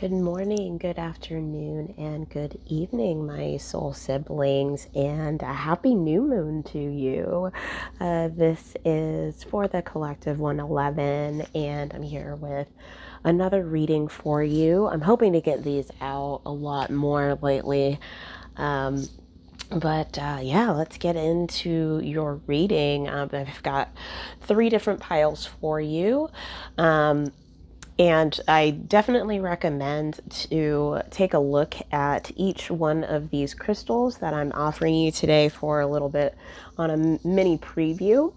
Good morning, good afternoon, and good evening, my soul siblings, and a happy new moon to you. This is for the collective 111, and I'm here with another reading for you. I'm hoping to get these out a lot more lately. Yeah, let's get into your reading. I've got 3 different piles for you. And I definitely recommend to take a look at each one of these crystals that I'm offering you today for a little bit on a mini preview.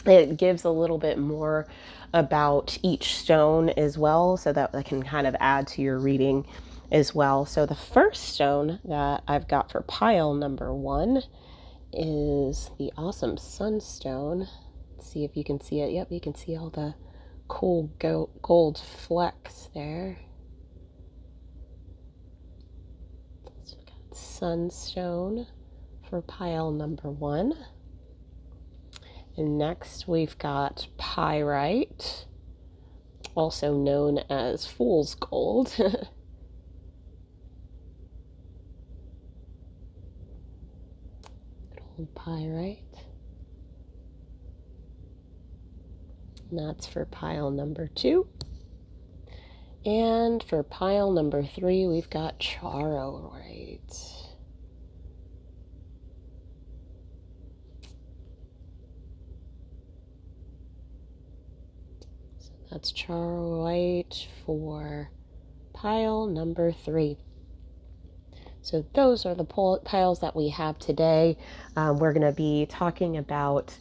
It gives a little bit more about each stone as well, so that I can kind of add to your reading as well. So the first stone that I've got for pile number 1 is the awesome Sunstone. Let's see if you can see it. Yep, you can see all the cool gold flecks there. So we got Sunstone for pile number 1. And next we've got Pyrite, also known as Fool's Gold. Pyrite. And that's for pile number 2. And for pile number 3, we've got Charoite. So that's Charoite for pile number 3. So those are the piles that we have today. We're going to be talking about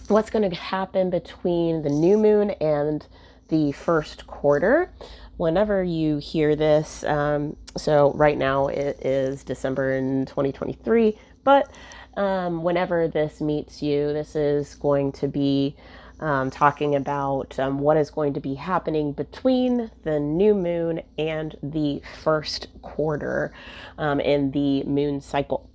what's going to happen between the new moon and the first quarter. Whenever you hear this, so right now it is December in 2023, but whenever this meets you, this is going to be talking about what is going to be happening between the new moon and the first quarter in the moon cycle.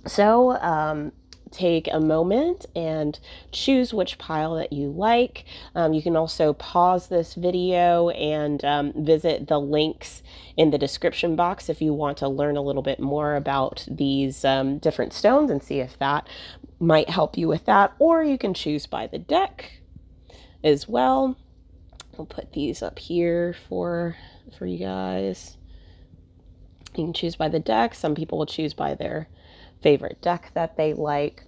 So take a moment and choose which pile that you like. You can also pause this video and visit the links in the description box if you want to learn a little bit more about these different stones and see if that might help you with that. Or you can choose by the deck as well. I'll put these up here for you guys. You can choose by the deck. Some people will choose by their favorite deck that they like.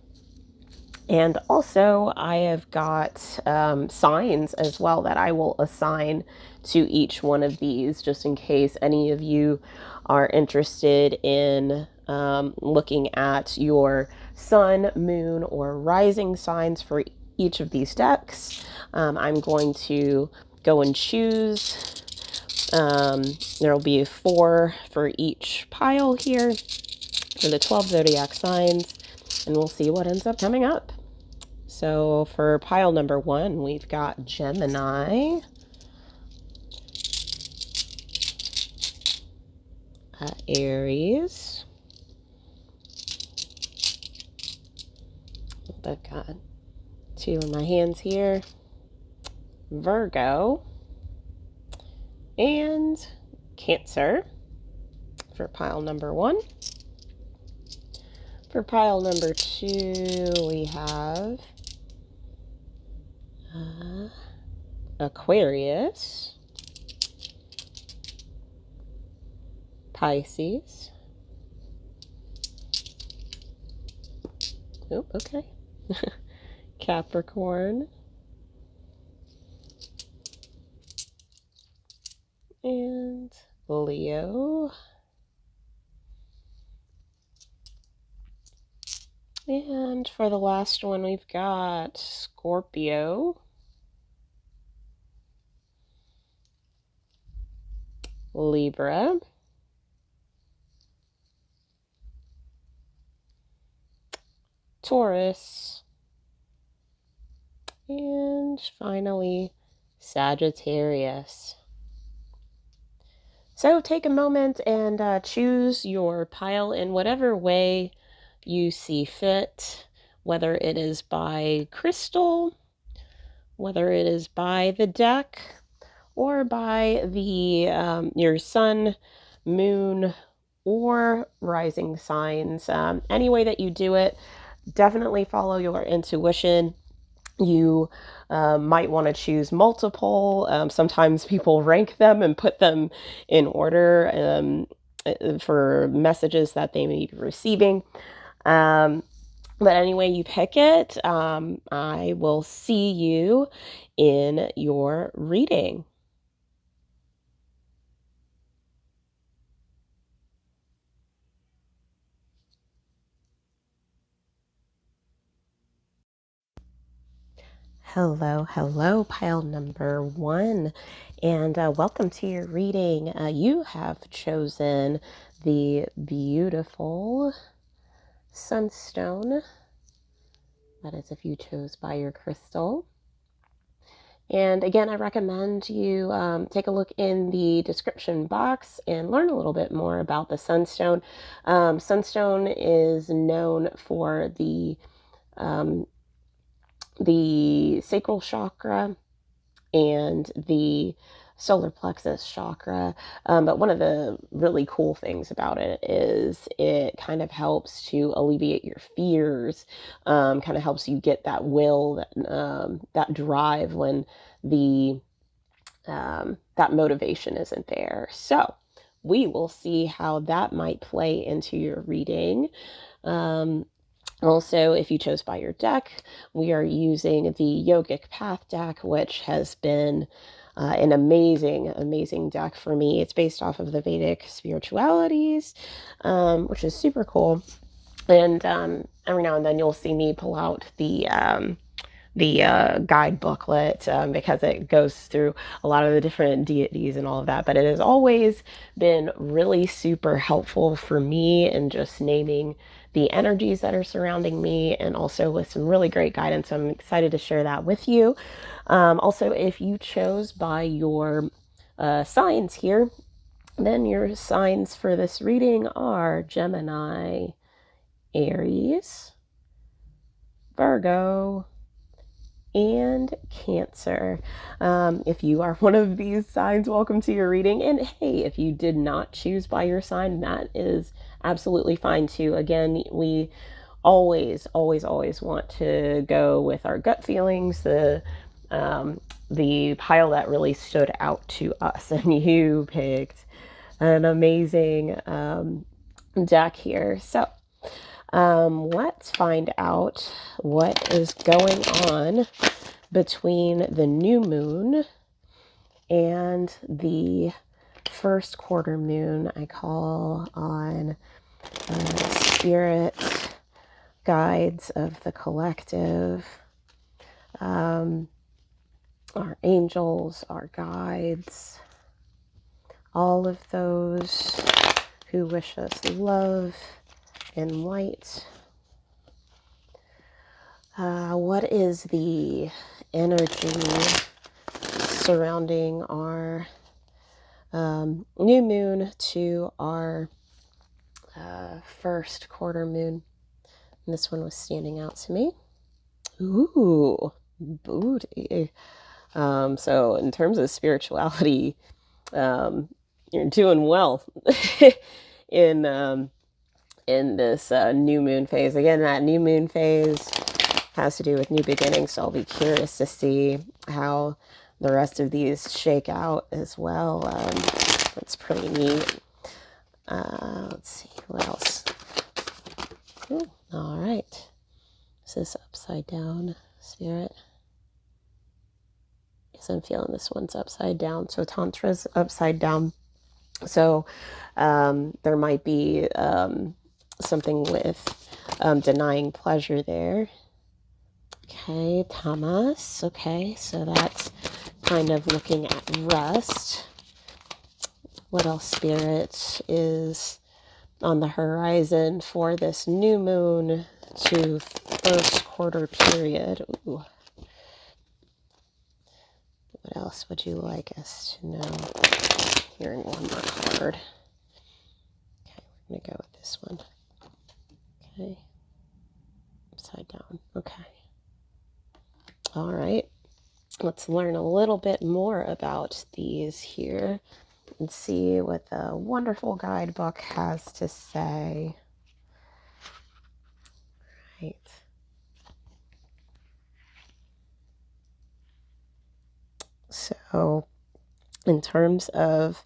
And also I have got signs as well that I will assign to each one of these, just in case any of you are interested in looking at your sun, moon, or rising signs for each of these decks. I'm going to go and choose. There will be 4 for each pile here for the 12 zodiac signs, and we'll see what ends up coming up. So for pile number 1, we've got Gemini, Aries, I've got 2 in my hands here, Virgo, and Cancer for pile number 1. For pile number 2, we have Aquarius, Pisces. Oh, okay. Capricorn, and Leo, and for the last one we've got Scorpio, Libra, Taurus, and finally Sagittarius. So take a moment and choose your pile in whatever way you see fit, whether it is by crystal, whether it is by the deck, or by the your sun, moon, or rising signs. Any way that you do it, definitely follow your intuition. You might want to choose multiple. Sometimes people rank them and put them in order for messages that they may be receiving. But anyway, you pick it. I will see you in your reading. Hello, pile number 1, and welcome to your reading. You have chosen the beautiful Sunstone. That is if you chose by your crystal. And again, I recommend you take a look in the description box and learn a little bit more about the Sunstone. Sunstone is known for the sacral chakra and the solar plexus chakra. But one of the really cool things about it is it kind of helps to alleviate your fears, kind of helps you get that will, that drive when that motivation isn't there. So we will see how that might play into your reading. Also, if you chose by your deck, we are using the Yogic Path deck, which has been an amazing deck for me. It's based off of the Vedic spiritualities, which is super cool. And every now and then you'll see me pull out the guide booklet because it goes through a lot of the different deities and all of that. But it has always been really super helpful for me in just naming the energies that are surrounding me, and also with some really great guidance. So I'm excited to share that with you. Also, if you chose by your signs here, then your signs for this reading are Gemini, Aries, Virgo, and Cancer. If you are one of these signs, welcome to your reading. And hey, if you did not choose by your sign, that is absolutely fine too. Again, we always want to go with our gut feelings, the pile that really stood out to us. And you picked an amazing deck here. So let's find out what is going on between the new moon and the first quarter moon. I call on spirit guides of the collective, our angels, our guides, all of those who wish us love and light. What is the energy surrounding our new moon to our first quarter moon? And this one was standing out to me. Ooh, booty. So in terms of spirituality, you're doing well in this new moon phase. Again, that new moon phase has to do with new beginnings, so I'll be curious to see how the rest of these shake out as well. That's pretty neat. Let's see, what else? Ooh, all right. Is this upside down, Spirit? Because I'm feeling this one's upside down. So Tantra's upside down. So there might be something with denying pleasure there. Okay, Tamas. Okay, so that's kind of looking at rest. What else, Spirit, is on the horizon for this new moon to first quarter period? Ooh. What else would you like us to know? Hearing one more card. Okay, we're going to go with this one. Okay. Upside down. Okay. All right. let's learn a little bit more about these here and see what the wonderful guidebook has to say. Right. So, in terms of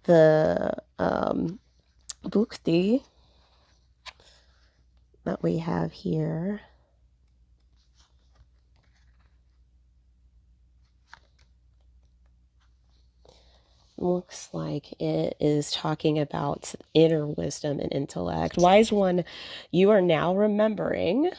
the bhukti that we have here, looks like it is talking about inner wisdom and intellect. Wise one, you are now remembering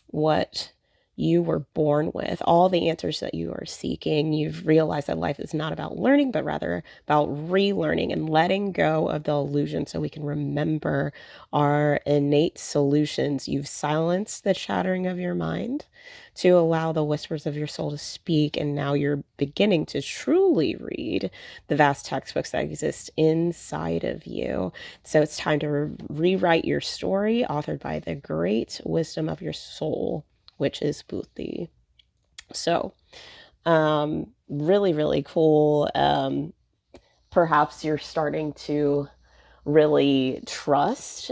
what you were born with, all the answers that you are seeking. You've realized that life is not about learning, but rather about relearning and letting go of the illusion so we can remember our innate solutions. You've silenced the chattering of your mind to allow the whispers of your soul to speak, and now you're beginning to truly read the vast textbooks that exist inside of you. So it's time to rewrite your story, authored by the great wisdom of your soul, which is Buddhi. So, really, really cool. Perhaps you're starting to really trust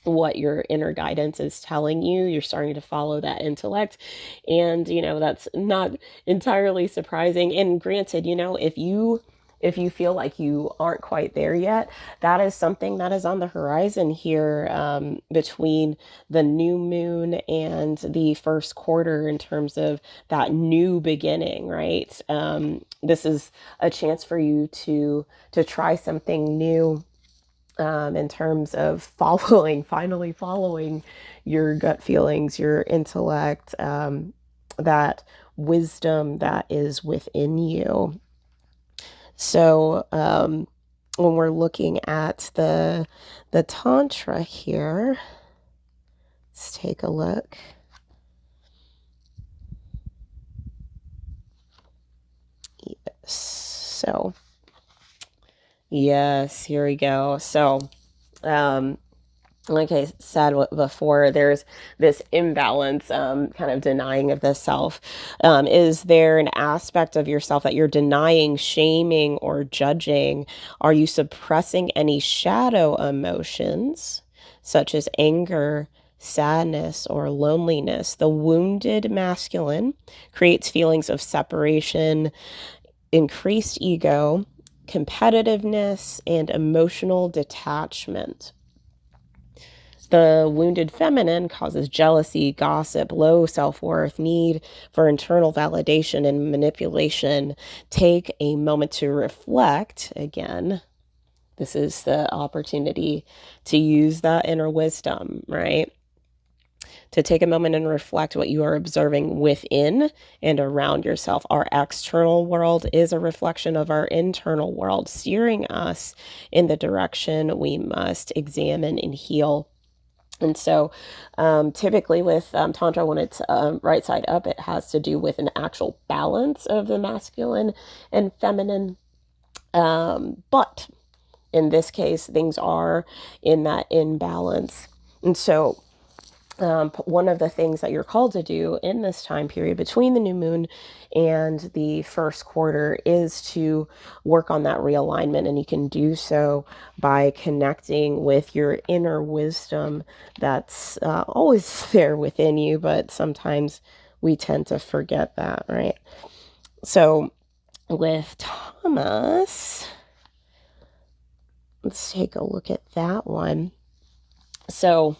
what your inner guidance is telling you. You're starting to follow that intellect. And, that's not entirely surprising. And granted, if you feel like you aren't quite there yet, that is something that is on the horizon here between the new moon and the first quarter in terms of that new beginning, right? This is a chance for you to try something new in terms of finally following your gut feelings, your intellect, that wisdom that is within you. So when we're looking at the Tantra here, let's take a look. So, yes, here we go. So, like I said before, there's this imbalance, kind of denying of the self. Is there an aspect of yourself that you're denying, shaming, or judging? Are you suppressing any shadow emotions, such as anger, sadness, or loneliness? The wounded masculine creates feelings of separation, increased ego, competitiveness, and emotional detachment. The wounded feminine causes jealousy, gossip, low self-worth, need for internal validation, and manipulation. Take a moment to reflect. Again, this is the opportunity to use that inner wisdom, right? To take a moment and reflect what you are observing within and around yourself. Our external world is a reflection of our internal world, steering us in the direction we must examine and heal. And so typically with Tantra, when it's right side up, it has to do with an actual balance of the masculine and feminine. But in this case, things are in that imbalance. And so one of the things that you're called to do in this time period between the new moon and the first quarter is to work on that realignment. And you can do so by connecting with your inner wisdom that's always there within you, but sometimes we tend to forget that, right? So with Thomas, let's take a look at that one. So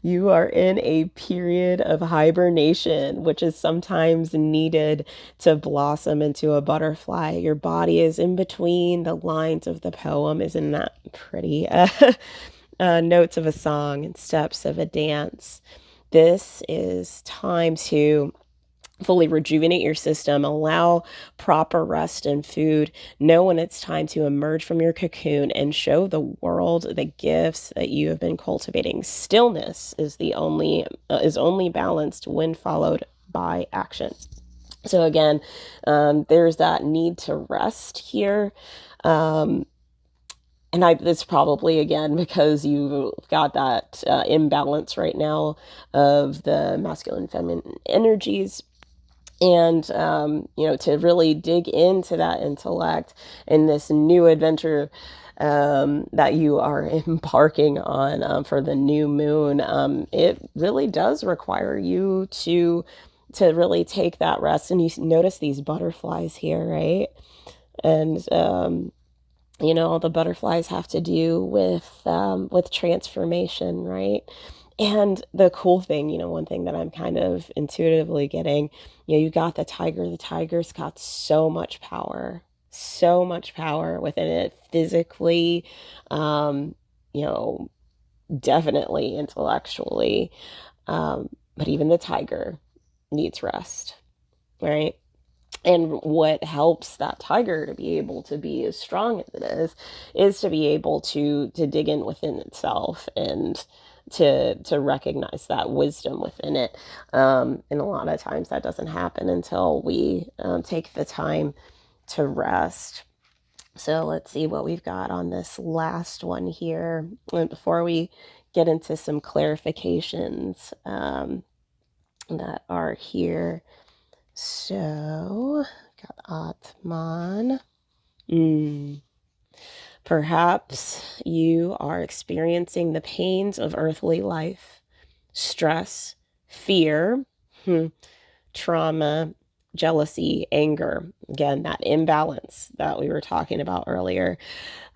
you are in a period of hibernation, which is sometimes needed to blossom into a butterfly. Your body is in between the lines of the poem. Isn't that pretty? Notes of a song and steps of a dance. This is time to fully rejuvenate your system, allow proper rest and food, know when it's time to emerge from your cocoon and show the world the gifts that you have been cultivating. Stillness is only balanced when followed by action. So again, there's that need to rest here. And it's probably, again, because you've got that imbalance right now of the masculine and feminine energies. And, you know, to really dig into that intellect in this new adventure that you are embarking on for the new moon, it really does require you to really take that rest. And you notice these butterflies here, right? And you know, all the butterflies have to do with transformation, right? And the cool thing, you know, one thing that I'm kind of intuitively getting, you know, you got the tiger. The tiger's got so much power within it, physically, you know, definitely intellectually. But even the tiger needs rest, right? And what helps that tiger to be able to be as strong as it is to be able to dig in within itself and to recognize that wisdom within it. And a lot of times that doesn't happen until we take the time to rest. So let's see what we've got on this last one here. And before we get into some clarifications that are here. So, got Atman. Perhaps you are experiencing the pains of earthly life, stress, fear, trauma, jealousy, anger. Again, that imbalance that we were talking about earlier.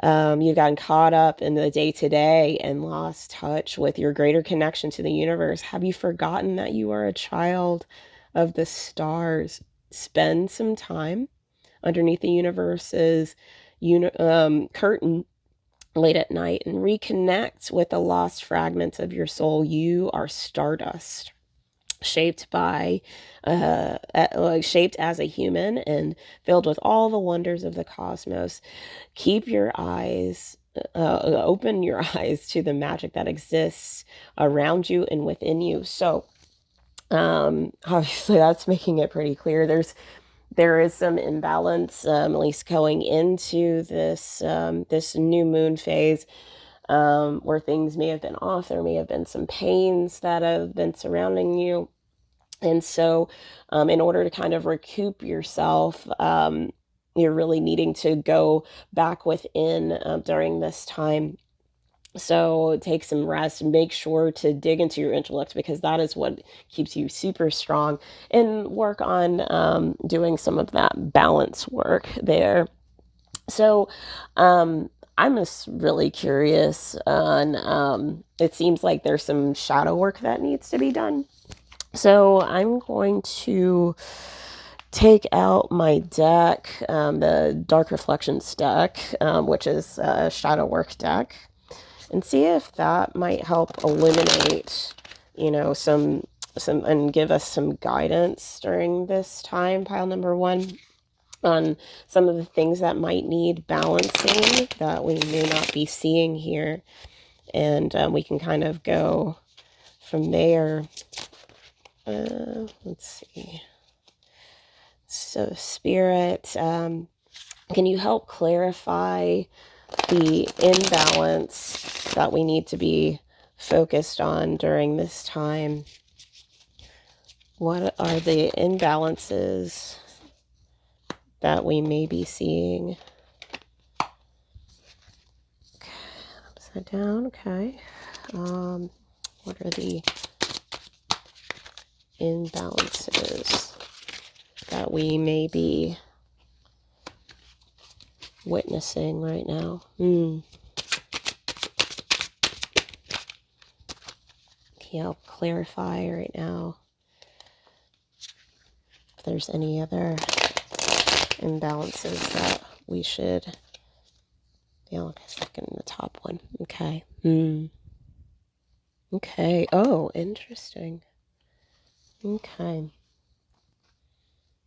You've gotten caught up in the day-to-day and lost touch with your greater connection to the universe. Have you forgotten that you are a child of the stars? Spend some time underneath the universe's curtain late at night and reconnect with the lost fragments of your soul. You are stardust, shaped by shaped as a human and filled with all the wonders of the cosmos. Keep your eyes open your eyes to the magic that exists around you and within you. So obviously that's making it pretty clear there is some imbalance, at least going into this this new moon phase, where things may have been off. There may have been some pains that have been surrounding you. And so in order to kind of recoup yourself, you're really needing to go back within during this time. So take some rest, make sure to dig into your intellect, because that is what keeps you super strong, and work on doing some of that balance work there. So I'm just really curious on, it seems like there's some shadow work that needs to be done. So I'm going to take out my deck, the Dark Reflections deck, which is a shadow work deck, and see if that might help illuminate, you know, some and give us some guidance during this time, pile number one, on some of the things that might need balancing that we may not be seeing here. And we can kind of go from there. Let's see. So Spirit, can you help clarify the imbalance that we need to be focused on during this time? What are the imbalances that we may be seeing? Okay, upside down, okay. What are the imbalances that we may be witnessing right now? Can you help clarify right now if there's any other imbalances that we should, like a second in the top one? Okay. Okay. Oh, interesting. Okay.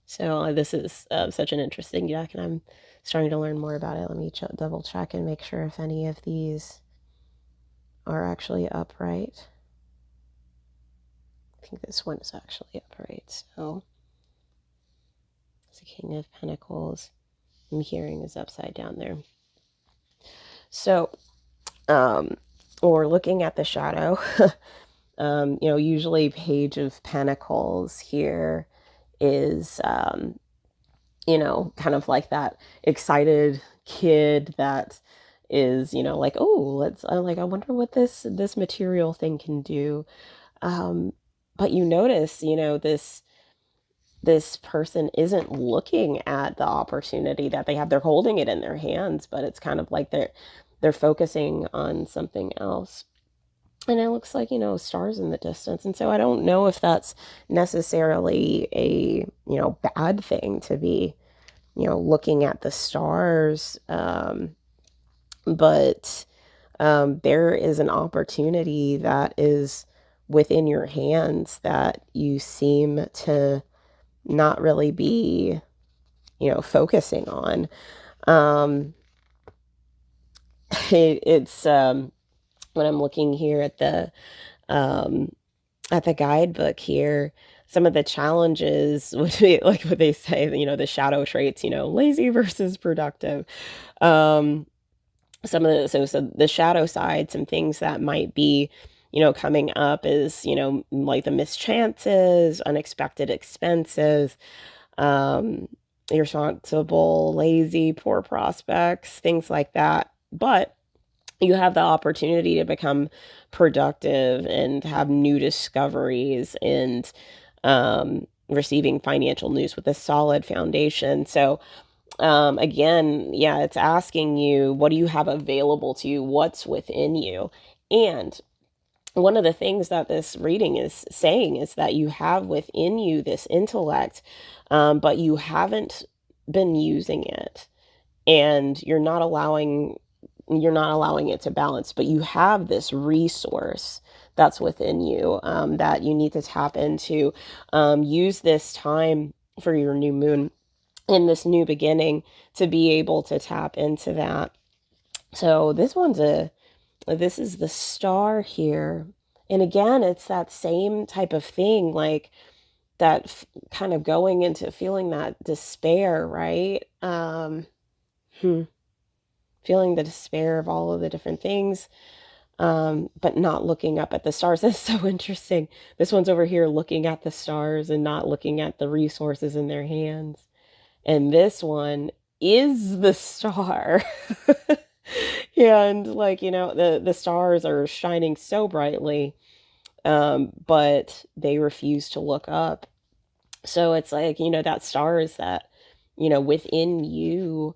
So this is such an interesting deck, and I'm starting to learn more about it. Let me double check and make sure if any of these are actually upright. I think this one is actually upright. So it's the King of Pentacles. I'm hearing is upside down there. So we're looking at the shadow. You know, usually Page of Pentacles here is, you know, kind of like that excited kid that is, you know, like, oh, let's, like, I wonder what this material thing can do. But you notice, you know, this person isn't looking at the opportunity that they have. They're holding it in their hands, but it's kind of like they're focusing on something else. And it looks like, you know, stars in the distance. And so I don't know if that's necessarily a, you know, bad thing to be, you know, looking at the stars. But there is an opportunity that is within your hands that you seem to not really be, you know, focusing on. It's when I'm looking here at the guidebook here, some of the challenges would be like what they say, you know, the shadow traits, you know, lazy versus productive. Some of the, so the shadow side, some things that might be, you know, coming up is, you know, like the missed chances, unexpected expenses, irresponsible, lazy, poor prospects, things like that. But you have the opportunity to become productive and have new discoveries and receiving financial news with a solid foundation. So again, yeah, it's asking you, what do you have available to you? What's within you? And one of the things that this reading is saying is that you have within you this intellect, but you haven't been using it, and you're not allowing it to balance. But you have this resource that's within you, that you need to tap into. Use this time for your new moon in this new beginning to be able to tap into that. So this is the star here. And again, it's that same type of thing, like that kind of going into feeling that despair, right? Feeling the despair of all of the different things, but not looking up at the stars. That's so interesting. This one's over here looking at the stars and not looking at the resources in their hands. And this one is the star. And like, you know, the stars are shining so brightly, but they refuse to look up. So it's like, you know, that star is that, you know, within you,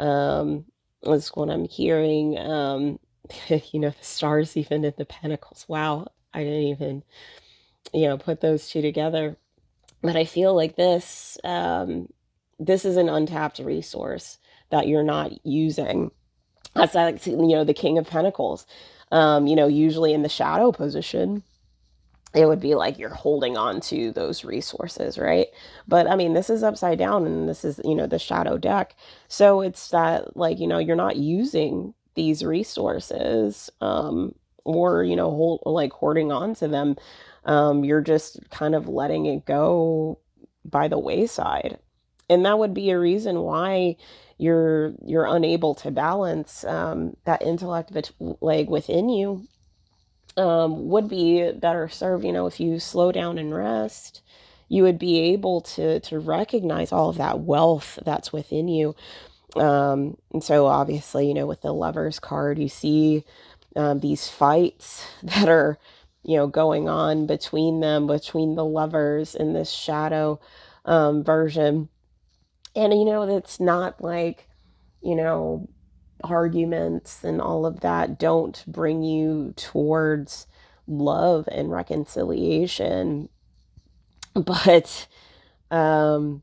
is what I'm hearing. You know, the stars even in the pentacles. Wow, I didn't even, you know, put those two together. But I feel like this is an untapped resource that you're not using. That's like, you know, the King of Pentacles. You know, usually in the shadow position, it would be like you're holding on to those resources, right? But I mean, this is upside down, and this is, you know, the shadow deck. So it's that, like, you know, you're not using these resources, or, you know, hoarding on to them. You're just kind of letting it go by the wayside. And that would be a reason why you're unable to balance, that intellect, like within you, would be better served, you know, if you slow down and rest. You would be able to recognize all of that wealth that's within you. And so obviously, you know, with the Lovers card, you see these fights that are, you know, going on between the lovers in this shadow version. And, you know, it's not like, you know, arguments and all of that don't bring you towards love and reconciliation. But, there's,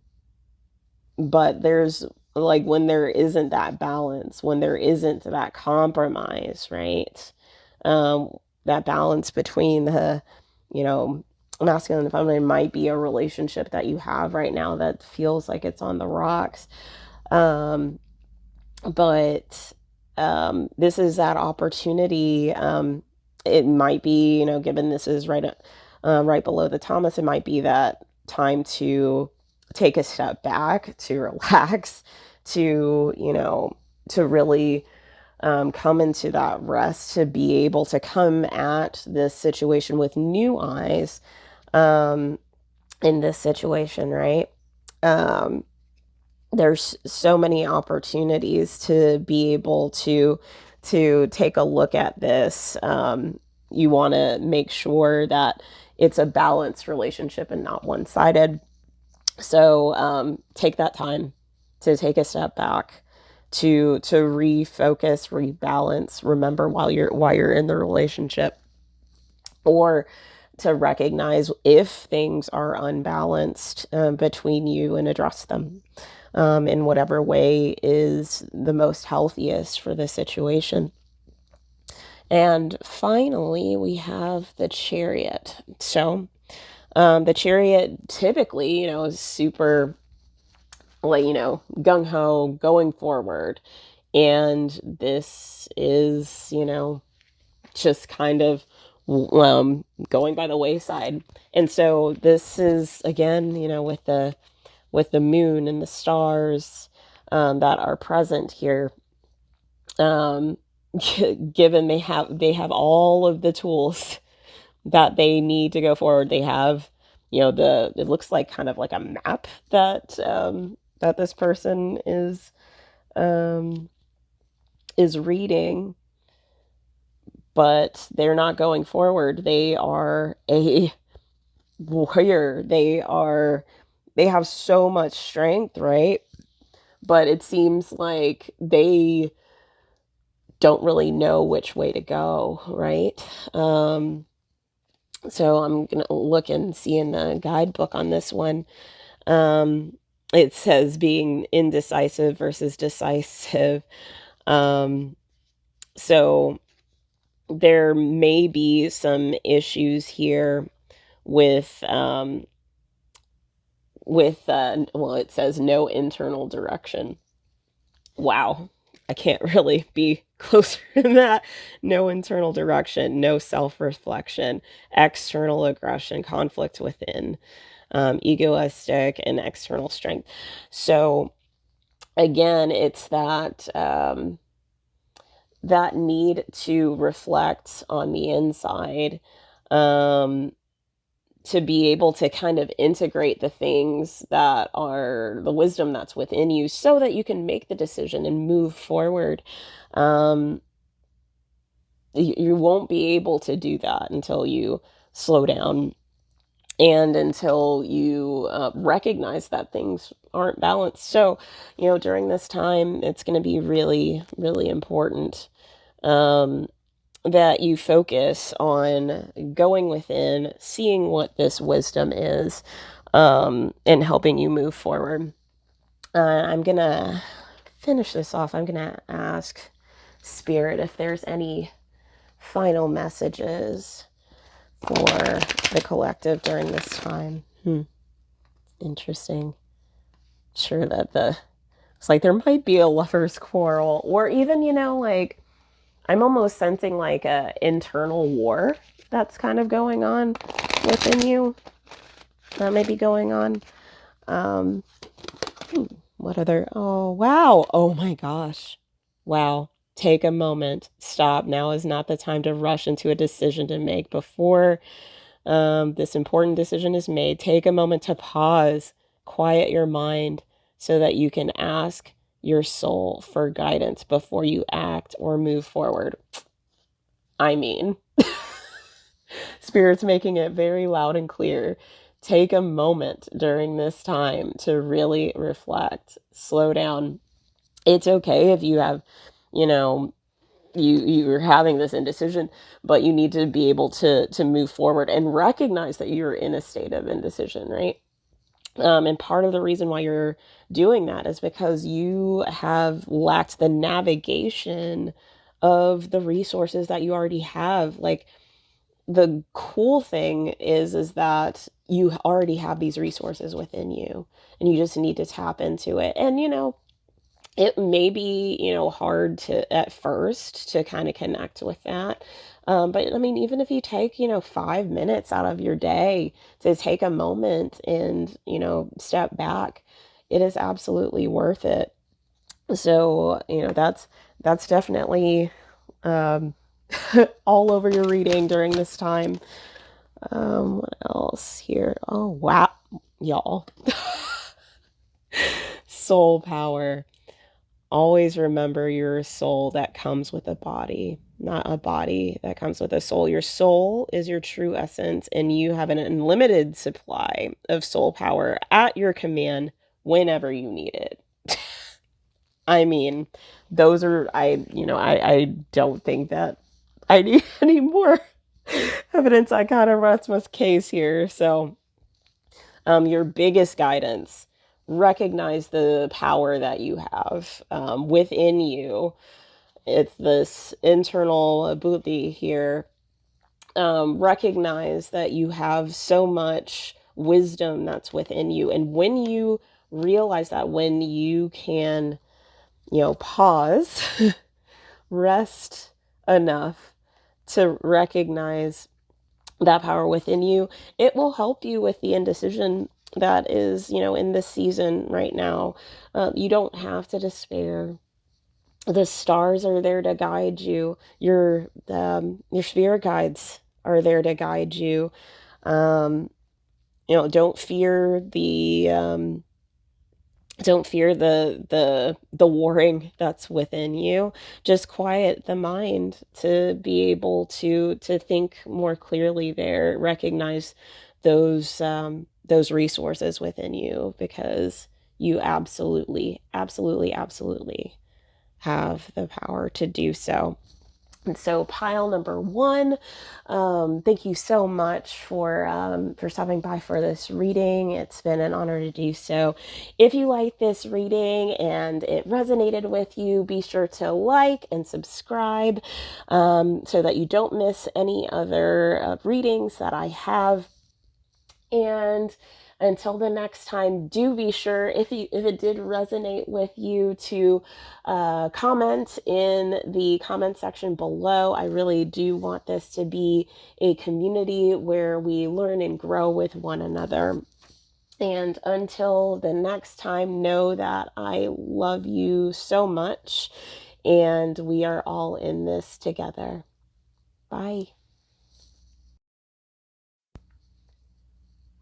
like, when there isn't that balance, when there isn't that compromise, right? That balance between the, you know, masculine and feminine might be a relationship that you have right now that feels like it's on the rocks. But this is that opportunity. It might be, you know, given this is right below the Thomas, it might be that time to take a step back, to relax, to, you know, to really come into that rest, to be able to come at this situation with new eyes, in this situation, right? There's so many opportunities to be able to take a look at this. You want to make sure that it's a balanced relationship and not one-sided. So take that time to take a step back, to refocus, rebalance, remember while you're in the relationship, or to recognize if things are unbalanced between you and address them in whatever way is the most healthiest for the situation. And finally, we have the Chariot. So the Chariot typically, is super, like, gung-ho, going forward. And this is, just kind of going by the wayside. And so this is, again, with the moon and the stars that are present here, given they have all of the tools that they need to go forward. They have, it looks like kind of like a map that that this person is reading, but they're not going forward. They are a warrior. They have so much strength, right? But it seems like they don't really know which way to go, right? So I'm going to look and see in the guidebook on this one. It says being indecisive versus decisive. So there may be some issues here with well, it says no internal direction. Wow, I can't really be closer than that. No internal direction, no self-reflection, external aggression, conflict within, egoistic and external strength. So again, it's that that need to reflect on the inside, to be able to kind of integrate the things that are the wisdom that's within you so that you can make the decision and move forward. You won't be able to do that until you slow down and until you recognize that things aren't balanced. So, during this time, it's going to be really, really important that you focus on going within, seeing what this wisdom is, and helping you move forward. I'm going to finish this off. I'm going to ask Spirit if there's any final messages for the collective during this time. Interesting. Sure that it's like there might be a lover's quarrel, or even, like, I'm almost sensing like a internal war that's kind of going on within you. That may be going on. What other? Oh, wow. Oh my gosh. Wow. Take a moment. Stop. Now is not the time to rush into a decision to make before this important decision is made. Take a moment to pause, quiet your mind so that you can ask your soul for guidance before you act or move forward. I mean, Spirit's making it very loud and clear. Take a moment during this time to really reflect, slow down. It's okay if you have, you're having this indecision, but you need to be able to move forward and recognize that you're in a state of indecision, right? And part of the reason why you're doing that is because you have lacked the navigation of the resources that you already have. Like, the cool thing is that you already have these resources within you, and you just need to tap into it. And, it may be, hard to at first to kind of connect with that. But I mean, even if you take, 5 minutes out of your day to take a moment and, step back, it is absolutely worth it. So, that's definitely all over your reading during this time. What else here? Oh, wow. y'all. Soul power. Always remember you're a soul that comes with a body, not a body that comes with a soul. Your soul is your true essence, and you have an unlimited supply of soul power at your command whenever you need it. I mean, those are, I don't think that I need any more evidence. I kind of rest my case here. So, your biggest guidance, recognize the power that you have within you. It's this internal buddhi here. Recognize that you have so much wisdom that's within you. And when you realize that, when you can, pause, rest enough to recognize that power within you, it will help you with the indecision that is, in this season right now. You don't have to despair. The stars are there to guide you. Your spirit guides are there to guide you. Don't fear the warring that's within you. Just quiet the mind to be able to think more clearly there. Recognize those resources within you, because you absolutely have the power to do so. And so pile number 1, thank you so much for stopping by for this reading. It's been an honor to do so. If you like this reading and it resonated with you, be sure to like and subscribe so that you don't miss any other readings that I have. And until the next time, do be sure, if it did resonate with you, to comment in the comment section below. I really do want this to be a community where we learn and grow with one another. And until the next time, know that I love you so much, and we are all in this together. Bye.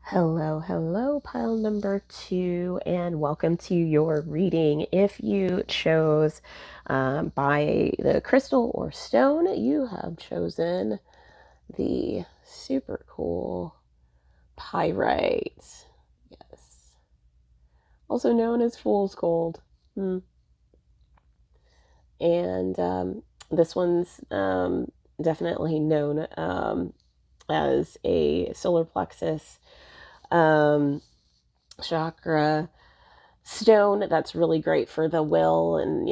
Hello, pile number 2, and welcome to your reading. If you chose by the crystal or stone, you have chosen the super cool Pyrite. Yes. Also known as Fool's Gold. And this one's definitely known as a solar plexus chakra stone that's really great for the will and,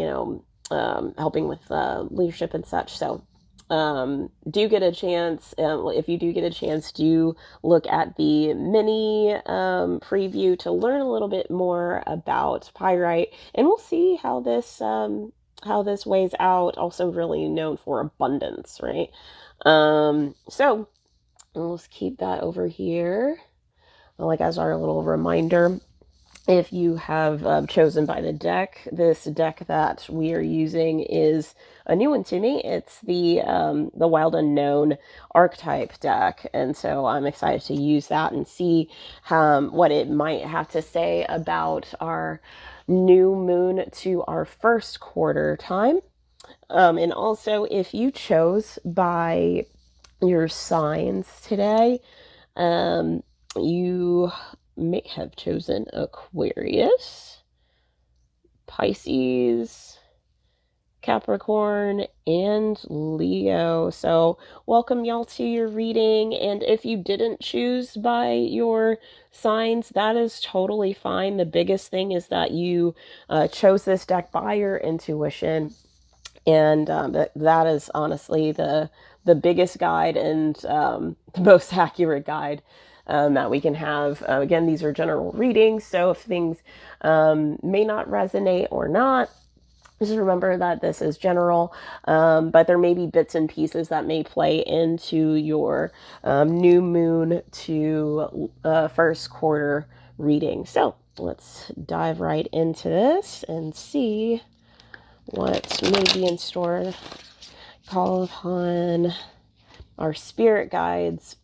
helping with leadership and such. So do get a chance, if you do get a chance, do look at the mini preview to learn a little bit more about Pyrite, and we'll see how this weighs out. Also really known for abundance, right? So let's keep that over here, like as our little reminder. If you have chosen by the deck, this deck that we are using is a new one to me. It's the Wild Unknown archetype deck, and so I'm excited to use that and see what it might have to say about our new moon to our first quarter time. And also, if you chose by your signs today, you may have chosen Aquarius, Pisces, Capricorn, and Leo. So welcome y'all to your reading. And if you didn't choose by your signs, that is totally fine. The biggest thing is that you chose this deck by your intuition. And that is honestly the biggest guide and the most accurate guide that we can have. Again, these are general readings, so if things may not resonate or not, just remember that this is general, but there may be bits and pieces that may play into your new moon to first quarter reading. So let's dive right into this and see what may be in store. Call upon our spirit guides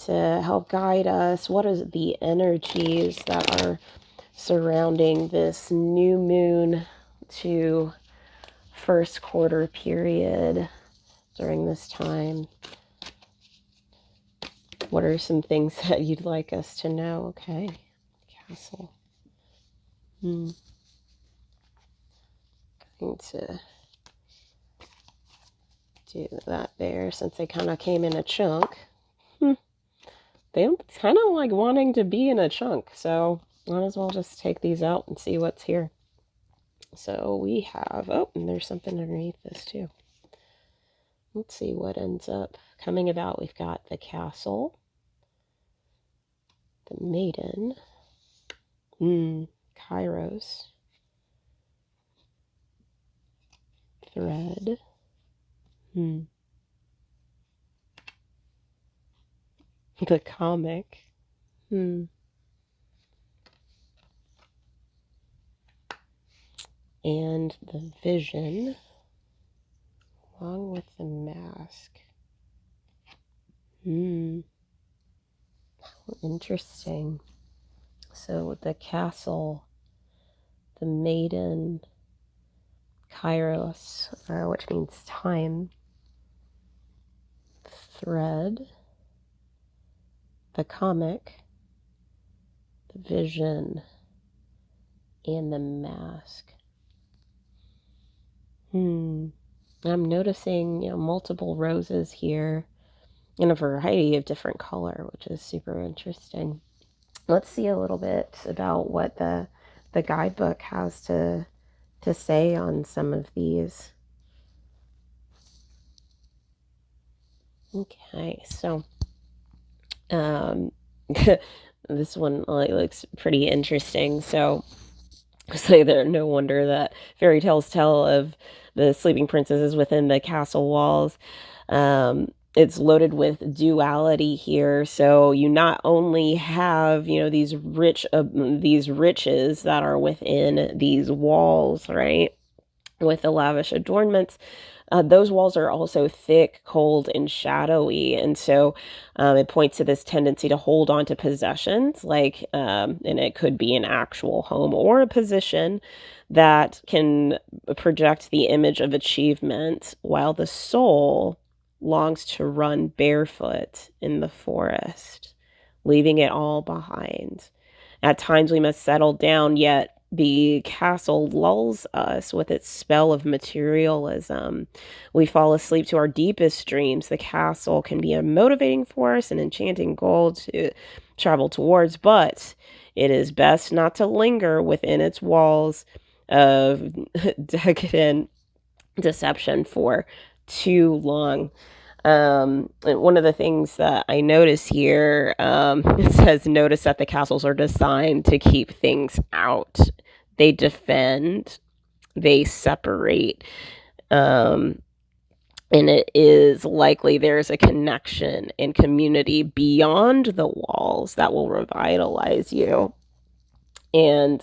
to help guide us? What are the energies that are surrounding this new moon to first quarter period during this time? What are some things that you'd like us to know? Okay, Castle. Going to do that there since they kind of came in a chunk. They kind of like wanting to be in a chunk, so might as well just take these out and see what's here. So we have, oh, and there's something underneath this too. Let's see what ends up coming about. We've got the Castle, the Maiden, Kairos, Thread, the Comic, and the Vision, along with the Mask. Interesting. So the Castle, the Maiden, Kairos, which means time, Thread, the Comic, the Vision, and the Mask. I'm noticing, multiple roses here in a variety of different color, which is super interesting. Let's see a little bit about what the guidebook has to say on some of these. Okay, so this one looks pretty interesting. So say there, no wonder that fairy tales tell of the sleeping princesses within the castle walls. It's loaded with duality here. So you not only have, these riches that are within these walls, right, with the lavish adornments. Those walls are also thick, cold, and shadowy. And so it points to this tendency to hold on to possessions, and it could be an actual home or a position that can project the image of achievement, while the soul longs to run barefoot in the forest, leaving it all behind. At times we must settle down, yet the castle lulls us with its spell of materialism. We fall asleep to our deepest dreams. The castle can be a motivating force, an enchanting goal to travel towards, but it is best not to linger within its walls of decadent deception for too long. One of the things that I notice here, it says, notice that the castles are designed to keep things out. They defend, they separate, and it is likely there's a connection and community beyond the walls that will revitalize you. And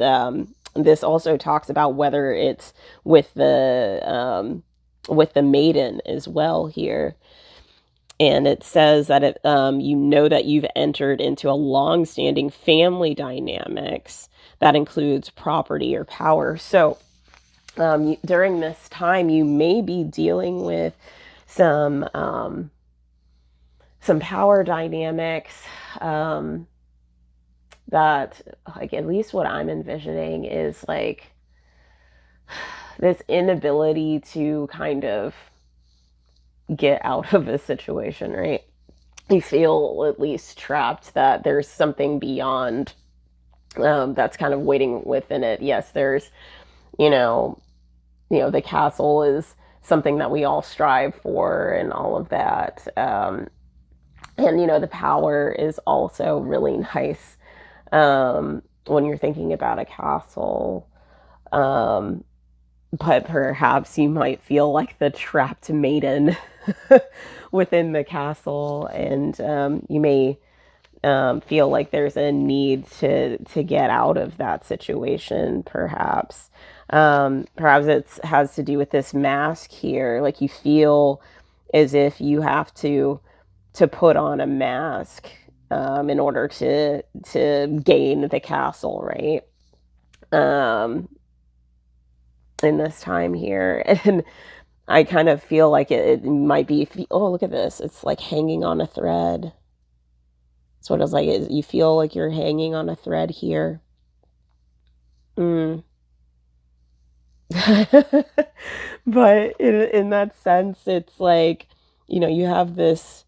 this also talks about whether it's with the maiden as well here. And it says that you know that you've entered into a long-standing family dynamics that includes property or power. So during this time, you may be dealing with some power dynamics that, at least what I'm envisioning is this inability to kind of get out of a situation, right? You feel at least trapped, that there's something beyond that's kind of waiting within it. Yes, there's, the castle is something that we all strive for and all of that. And, the power is also really nice when you're thinking about a castle. But perhaps you might feel like the trapped maiden within the castle, and you may feel like there's a need to get out of that situation, perhaps. Perhaps it has to do with this mask here. You feel as if you have to put on a mask in order to gain the castle, right? In this time here. And I kind of feel like it might be, oh, look at this. It's like hanging on a thread. So what I was like, you feel like you're hanging on a thread here. Mm. But in that sense, it's like, you have this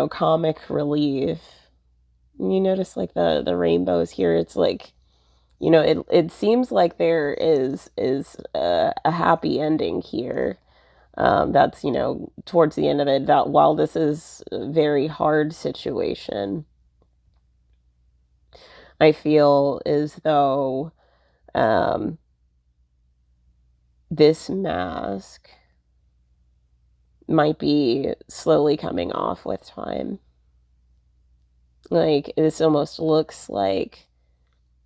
comic relief. You notice like the rainbows here. It's like, it seems like there is a happy ending here. That's, towards the end of it, that while this is a very hard situation, I feel as though this mask might be slowly coming off with time. Like, this almost looks like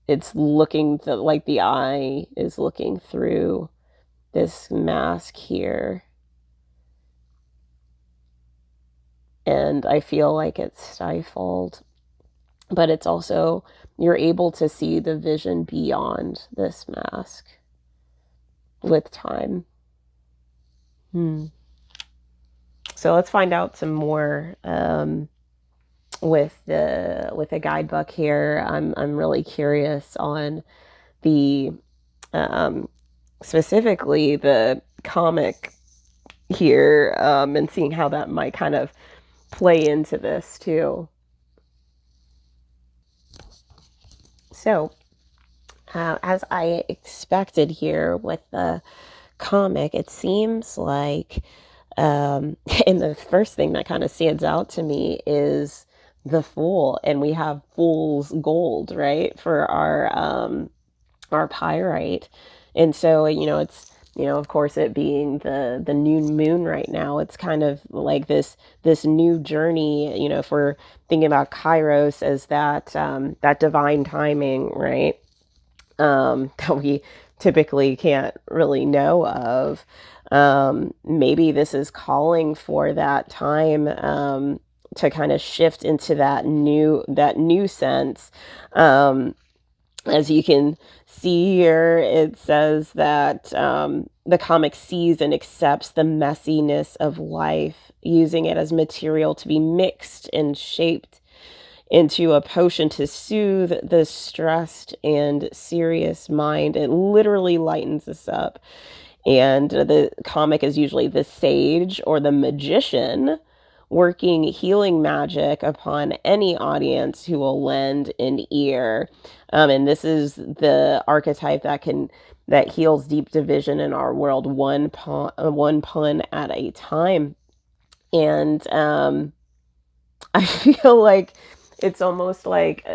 it's looking like the eye is looking through this mask here. And I feel like it's stifled, but it's also, you're able to see the vision beyond this mask with time. So let's find out some more with the guidebook here. I'm really curious on the specifically the comic here, and seeing how that might kind of play into this too. So as I expected here with the comic, it seems like and the first thing that kind of stands out to me is the Fool, and we have Fool's Gold, right, for our Pyrite. And so, it's, of course, it being the new moon right now, it's kind of like this new journey, if we're thinking about Kairos as that divine timing, right, that we typically can't really know of. Maybe this is calling for that time to kind of shift into that new sense. As you can see here, it says that the comic sees and accepts the messiness of life, using it as material to be mixed and shaped into a potion to soothe the stressed and serious mind. It literally lightens us up. And the comic is usually the sage or the magician working healing magic upon any audience who will lend an ear. And this is the archetype that heals deep division in our world, one pun at a time. And I feel like it's almost like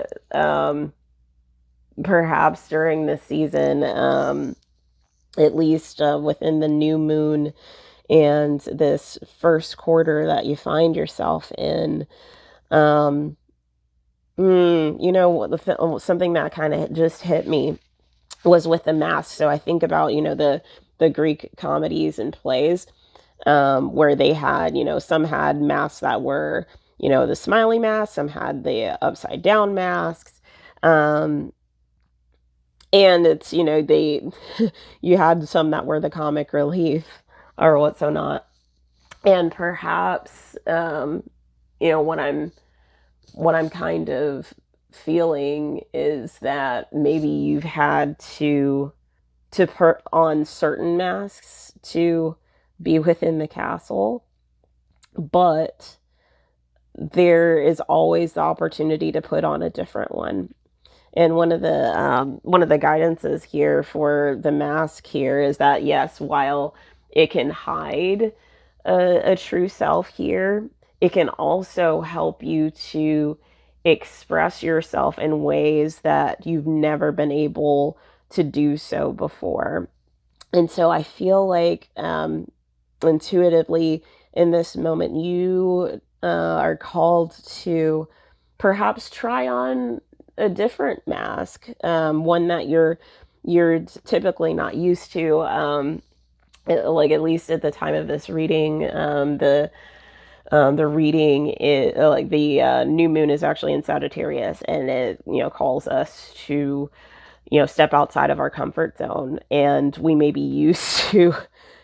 perhaps during this season, at least within the new moon and this first quarter that you find yourself in, something that kind of just hit me was with the mask. So I think about, the Greek comedies and plays, where they had, some had masks that were, the smiley mask, some had the upside down masks. And it's, you had some that were the comic relief or what so not. And perhaps, what I'm kind of feeling is that maybe you've had to put on certain masks to be within the castle, but there is always the opportunity to put on a different one. And one of the guidances here for the mask here is that, yes, while it can hide a true self here, it can also help you to express yourself in ways that you've never been able to do so before. And so I feel like intuitively in this moment, you are called to perhaps try on a different mask, one that you're typically not used to. Like, at least at the time of this reading, the The reading is like the new moon is actually in Sagittarius, and it, calls us to, step outside of our comfort zone. And we may be used to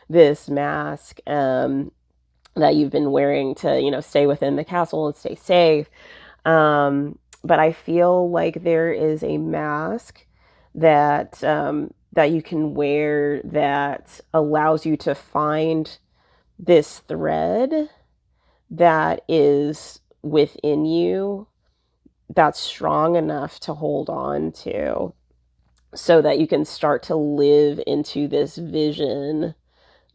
this mask that you've been wearing to, stay within the castle and stay safe. But I feel like there is a mask that that you can wear that allows you to find this thread that is within you that's strong enough to hold on to, so that you can start to live into this vision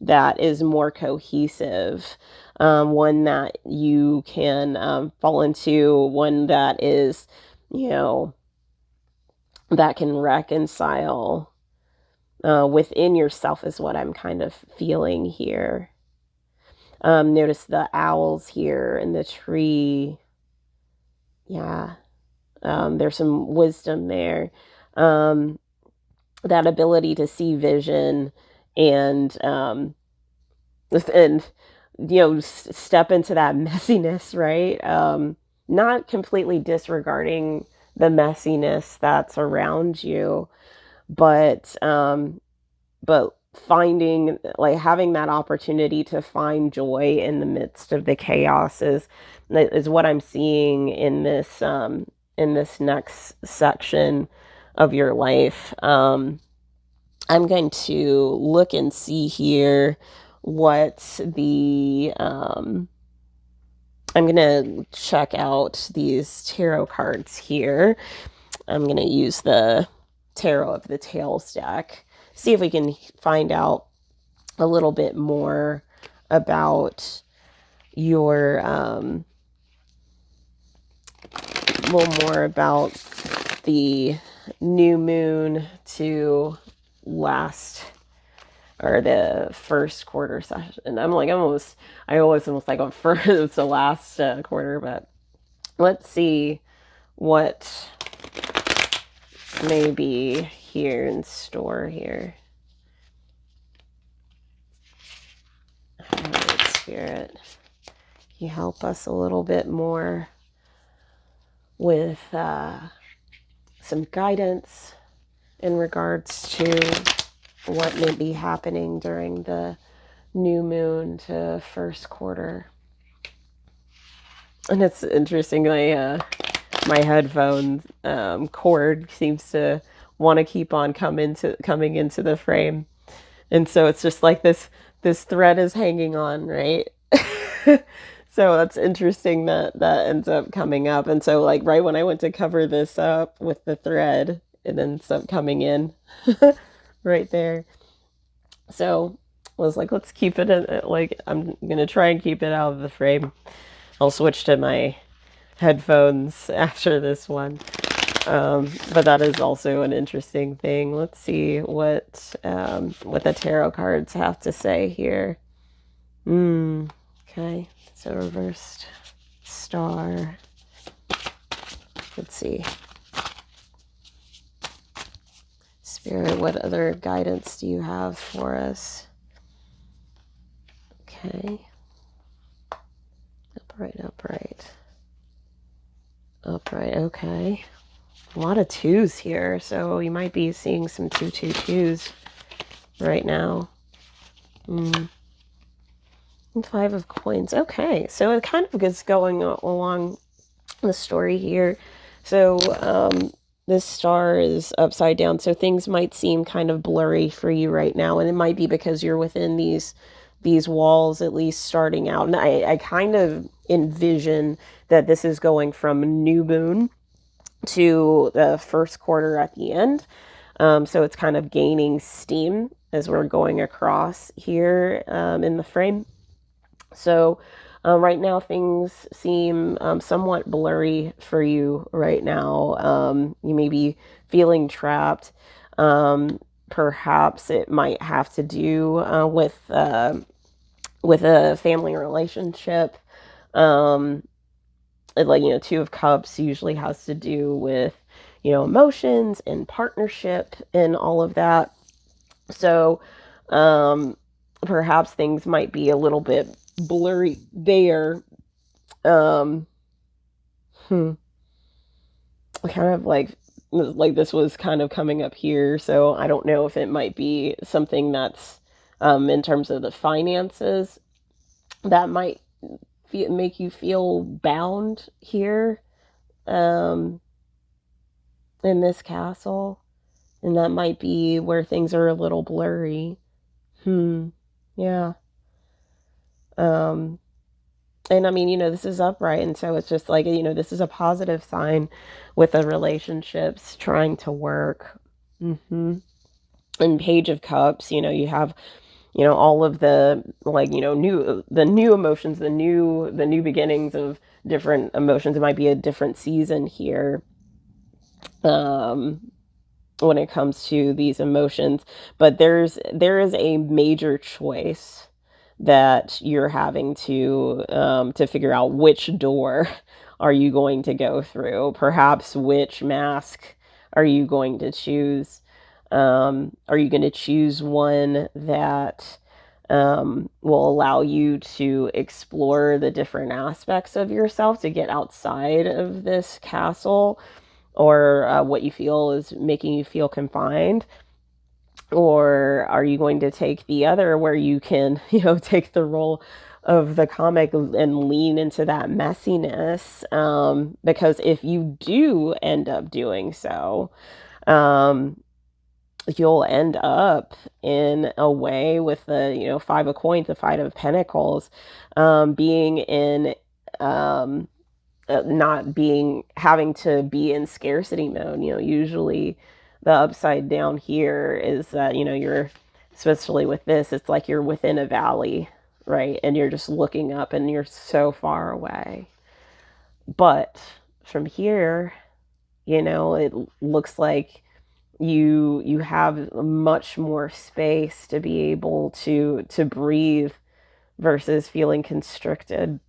that is more cohesive, one that you can fall into, one that is, that can reconcile within yourself, is what I'm kind of feeling here. Notice the owls here in the tree. Yeah. There's some wisdom there. That ability to see vision and step into that messiness, right? Not completely disregarding the messiness that's around you, but finding, like, having that opportunity to find joy in the midst of the chaos is what I'm seeing in this next section of your life. I'm going to look and see here what the I'm going to check out these tarot cards here. I'm going to use the Tarot of the Tails deck, see if we can find out a little bit more about your about the new moon to last, or the first quarter session. I always like on first, it's the last quarter, but let's see what may be here in store here. All right, Spirit, can you help us a little bit more with some guidance in regards to what may be happening during the new moon to first quarter? And it's interesting, my headphone cord seems to want to keep on coming into the frame, and so it's just like this thread is hanging on, right? So that's interesting that ends up coming up. And so, like, right when I went to cover this up with the thread, it ends up coming in right there. So I was like, let's keep it in, like, I'm gonna try and keep it out of the frame. I'll switch to my headphones after this one. But that is also an interesting thing. Let's see what the tarot cards have to say here. Okay, so reversed star. Let's see. Spirit, what other guidance do you have for us? Okay. Upright. Okay. A lot of twos here, so you might be seeing some 222s right now. And 5 of coins. Okay, so it kind of gets going along the story here. So this star is upside down, so things might seem kind of blurry for you right now, and it might be because you're within these walls, at least starting out. And I kind of envision that this is going from new moon to the first quarter at the end. So it's kind of gaining steam as we're going across here in the frame. So right now things seem somewhat blurry for you right now. You may be feeling trapped. Perhaps it might have to do with a family relationship. Like, 2 of Cups usually has to do with, emotions and partnership and all of that. So perhaps things might be a little bit blurry there. Um, kind of like this was kind of coming up here, so I don't know if it might be something that's in terms of the finances that might make you feel bound here in this castle, and that might be where things are a little blurry. Yeah. And I mean, this is upright, and so it's just like, this is a positive sign with the relationships trying to work. And Page of Cups, you have, all of the, like, new emotions, the new beginnings of different emotions. It might be a different season here when it comes to these emotions, but there is a major choice that you're having to figure out which door are you going to go through. Perhaps which mask are you going to choose? Are you going to choose one that will allow you to explore the different aspects of yourself to get outside of this castle, or what you feel is making you feel confined? Or are you going to take the other, where you can, take the role of the comic and lean into that messiness? Because if you do end up doing so, you'll end up in a way with the, Five of Coins, the Five of Pentacles, being in, not being, having to be in scarcity mode. Usually the upside down here is that, you're, especially with this, it's like you're within a valley, right? And you're just looking up and you're so far away. But from here, it looks like you have much more space to be able to breathe versus feeling constricted.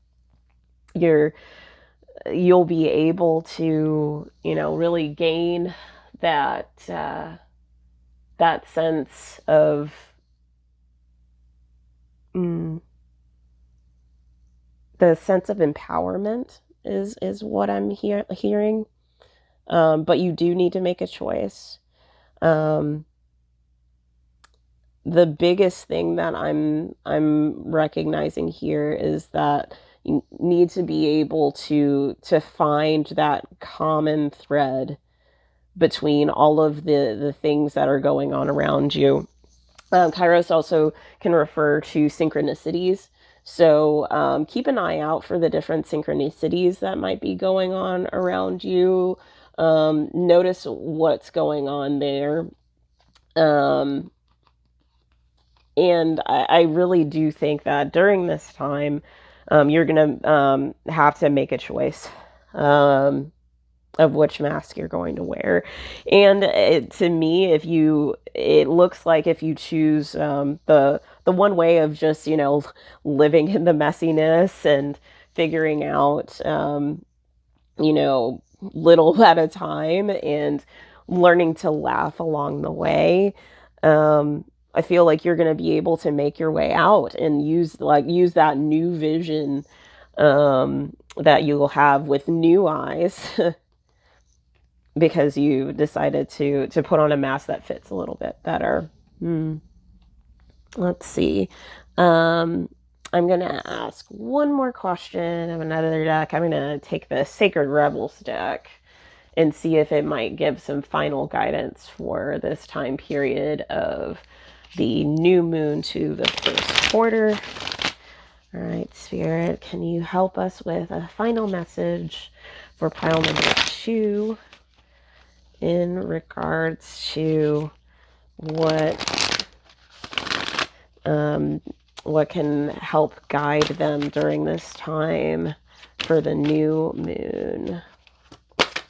You'll be able to, really gain that that sense of the sense of empowerment is what I'm hearing. But you do need to make a choice. The biggest thing that I'm recognizing here is that you need to be able to find that common thread between all of the things that are going on around you. Kairos also can refer to synchronicities. So keep an eye out for the different synchronicities that might be going on around you. Notice what's going on there. And I really do think that during this time, you're going to have to make a choice of which mask you're going to wear. And to me, it looks like if you choose the one way of just, living in the messiness and figuring out, little at a time and learning to laugh along the way, I feel like you're going to be able to make your way out and use that new vision that you will have with new eyes because you decided to put on a mask that fits a little bit better. Let's see. I'm going to ask one more question of another deck. I'm going to take the Sacred Rebels deck and see if it might give some final guidance for this time period of the new moon to the first quarter. All right, Spirit, can you help us with a final message for pile number 2 in regards to what can help guide them during this time for the new moon?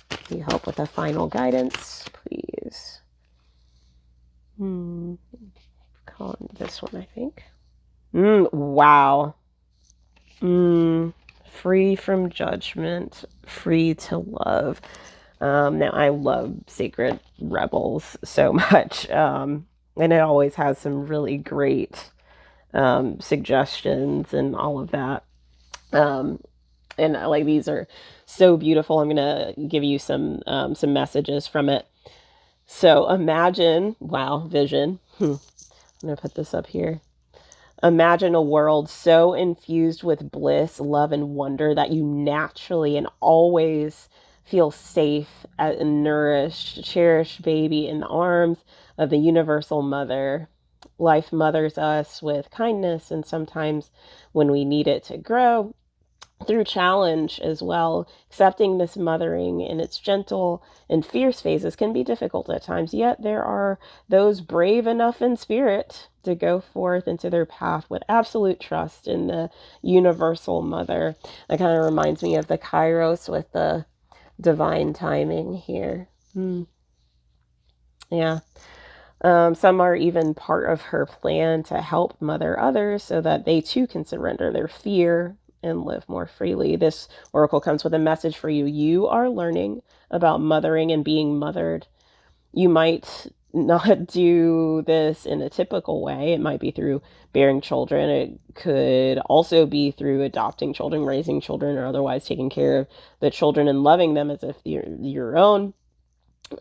Can you help with a final guidance, please? Calling this one, I think. Wow. Free from judgment, free to love. Now, I love Sacred Rebels so much, and it always has some really great suggestions and all of that. And like, these are so beautiful. I'm going to give you some messages from it. So imagine, wow, vision. I'm going to put this up here. Imagine a world so infused with bliss, love, and wonder that you naturally and always feel safe and nourished, cherished baby in the arms of the universal mother. Life mothers us with kindness, and sometimes when we need it to grow, through challenge as well. Accepting this mothering in its gentle and fierce phases can be difficult at times, yet there are those brave enough in spirit to go forth into their path with absolute trust in the universal mother. That kind of reminds me of the Kairos with the divine timing here. Yeah. Some are even part of her plan to help mother others so that they too can surrender their fear and live more freely. This oracle comes with a message for you. You are learning about mothering and being mothered. You might not do this in a typical way. It might be through bearing children. It could also be through adopting children, raising children, or otherwise taking care of the children and loving them as if they're your own.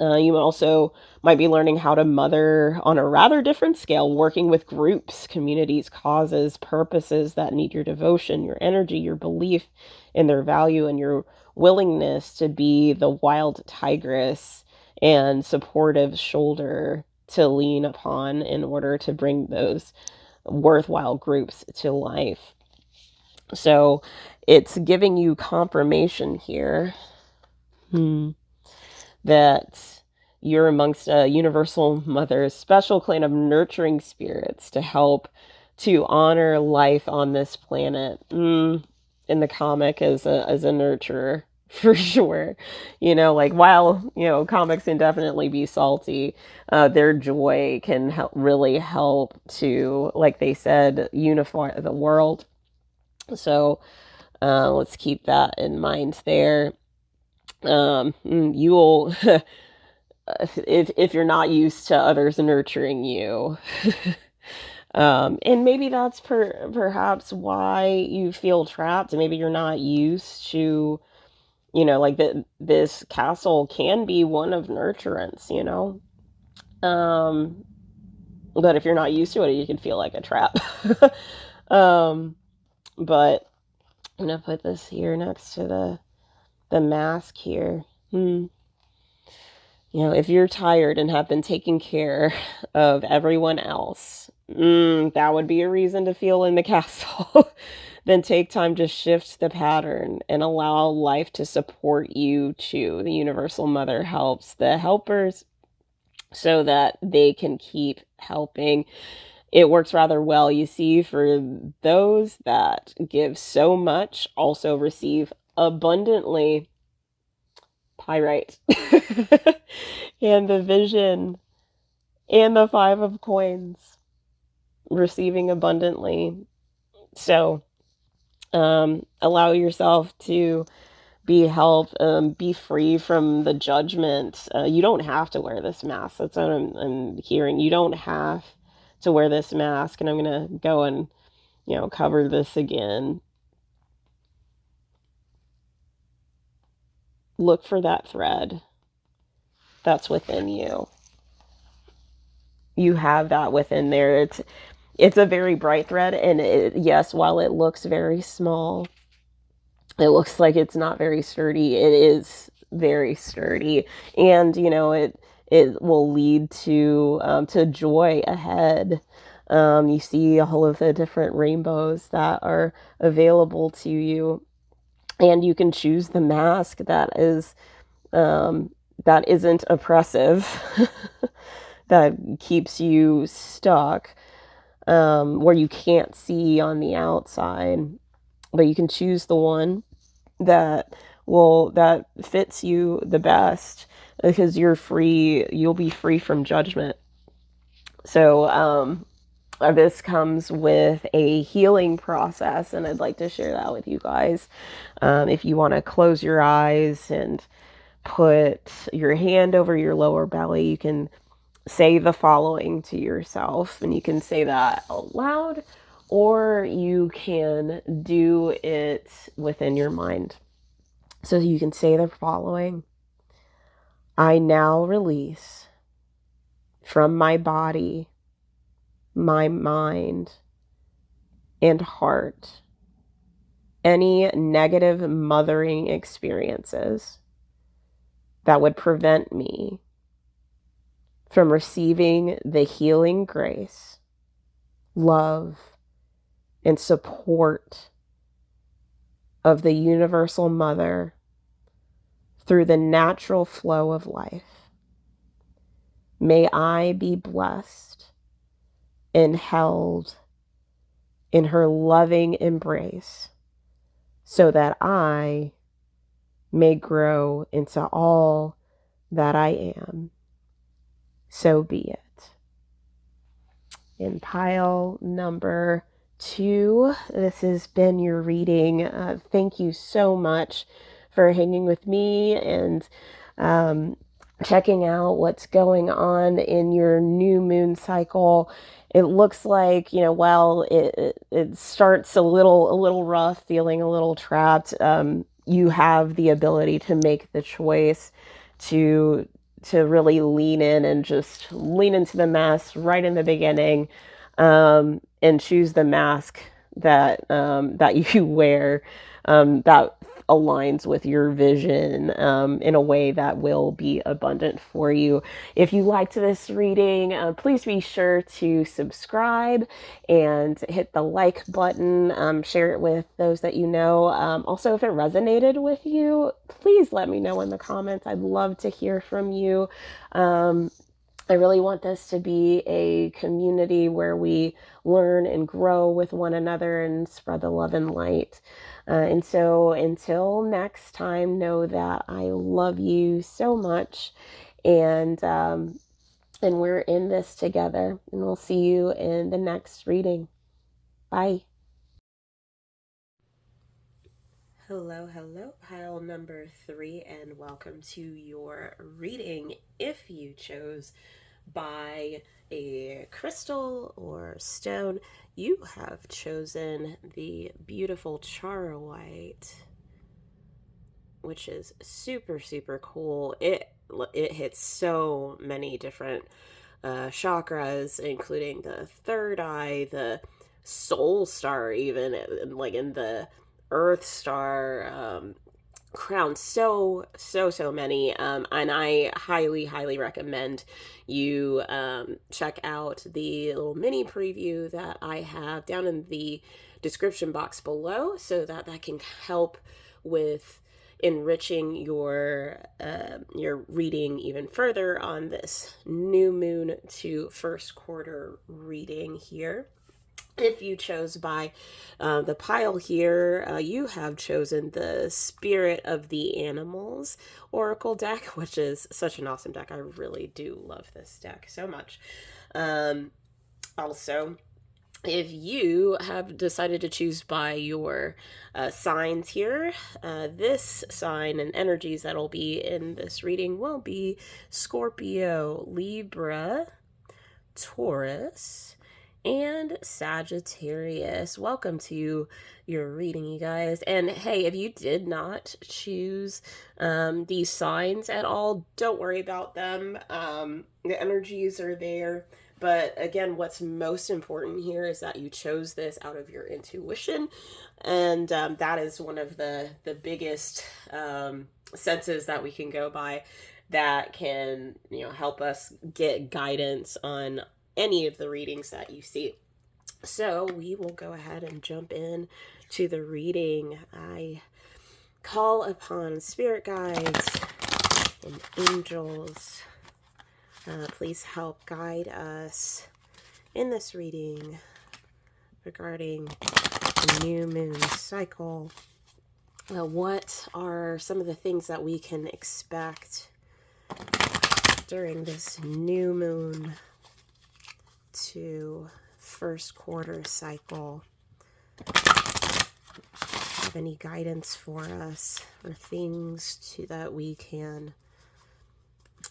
You also might be learning how to mother on a rather different scale, working with groups, communities, causes, purposes that need your devotion, your energy, your belief in their value, and your willingness to be the wild tigress and supportive shoulder to lean upon in order to bring those worthwhile groups to life. So it's giving you confirmation here. That you're amongst a universal mother's special clan of nurturing spirits to help to honor life on this planet. In the comic as a nurturer, for sure. You know, like, while, you know, comics can definitely be salty, their joy can really help to, like they said, unify the world. So let's keep that in mind there. You will if you're not used to others nurturing you. And maybe that's perhaps why you feel trapped. Maybe you're not used to, you know, like this castle can be one of nurturance, you know. But if you're not used to it, you can feel like a trap. But I'm gonna put this here next to the mask here. You know, if you're tired and have been taking care of everyone else, that would be a reason to feel in the castle. Then take time to shift the pattern and allow life to support you too. The universal mother helps the helpers so that they can keep helping. It works rather well, you see, for those that give so much, also receive abundantly. Pyrite. And the vision and the 5 of coins, receiving abundantly. So allow yourself to be helped, be free from the judgment. You don't have to wear this mask. That's what I'm hearing. You don't have to wear this mask. And I'm going to go and, you know, cover this again. Look for that thread that's within you. You have that within there. It's a very bright thread, and yes, while it looks very small, it looks like it's not very sturdy. It is very sturdy, and you know it will lead to joy ahead. You see all of the different rainbows that are available to you, and you can choose the mask that isn't oppressive, that keeps you stuck, where you can't see on the outside. But you can choose the one that fits you the best, because you're free. You'll be free from judgment. So this comes with a healing process, and I'd like to share that with you guys. If you want to close your eyes and put your hand over your lower belly, you can say the following to yourself, and you can say that out loud, or you can do it within your mind. So you can say the following: I now release from my body, my mind, and heart any negative mothering experiences that would prevent me from receiving the healing grace, love, and support of the universal mother through the natural flow of life. May I be blessed and held in her loving embrace so that I may grow into all that I am. So be it. In pile number 2, this has been your reading. Thank you so much for hanging with me and checking out what's going on in your new moon cycle. It looks like, it starts a little rough, feeling a little trapped. You have the ability to make the choice to really lean in and just lean into the mess right in the beginning, and choose the mask that you wear, that aligns with your vision, in a way that will be abundant for you. If you liked this reading, please be sure to subscribe and hit the like button. Share it with those that you know. Also, if it resonated with you, please let me know in the comments. I'd love to hear from you. I really want this to be a community where we learn and grow with one another and spread the love and light. And so until next time, know that I love you so much, and we're in this together, and we'll see you in the next reading. Bye. Hello, pile number 3, and welcome to your reading. If you chose by a crystal or stone, you have chosen the beautiful Charoite, which is super, super cool. It hits so many different chakras, including the third eye, the soul star, even like in the earth star, crown, so many, and I highly recommend you check out the little mini preview that I have down in the description box below, so that can help with enriching your reading even further on this new moon to first quarter reading here. If you chose by the pile here, you have chosen the Spirit of the Animals Oracle deck, which is such an awesome deck. I really do love this deck so much. Also, if you have decided to choose by your signs here, this sign and energies that'll be in this reading will be Scorpio, Libra, Taurus, and Sagittarius. Welcome to your reading, you guys. And hey, if you did not choose these signs at all, don't worry about them. The energies are there. But again, what's most important here is that you chose this out of your intuition. And that is one of the biggest senses that we can go by that can, help us get guidance on any of the readings that you see. So we will go ahead and jump in to the reading. I call upon spirit guides and angels. Please help guide us in this reading regarding the new moon cycle. What are some of the things that we can expect during this new moon to first quarter cycle? Have any guidance for us or things that we can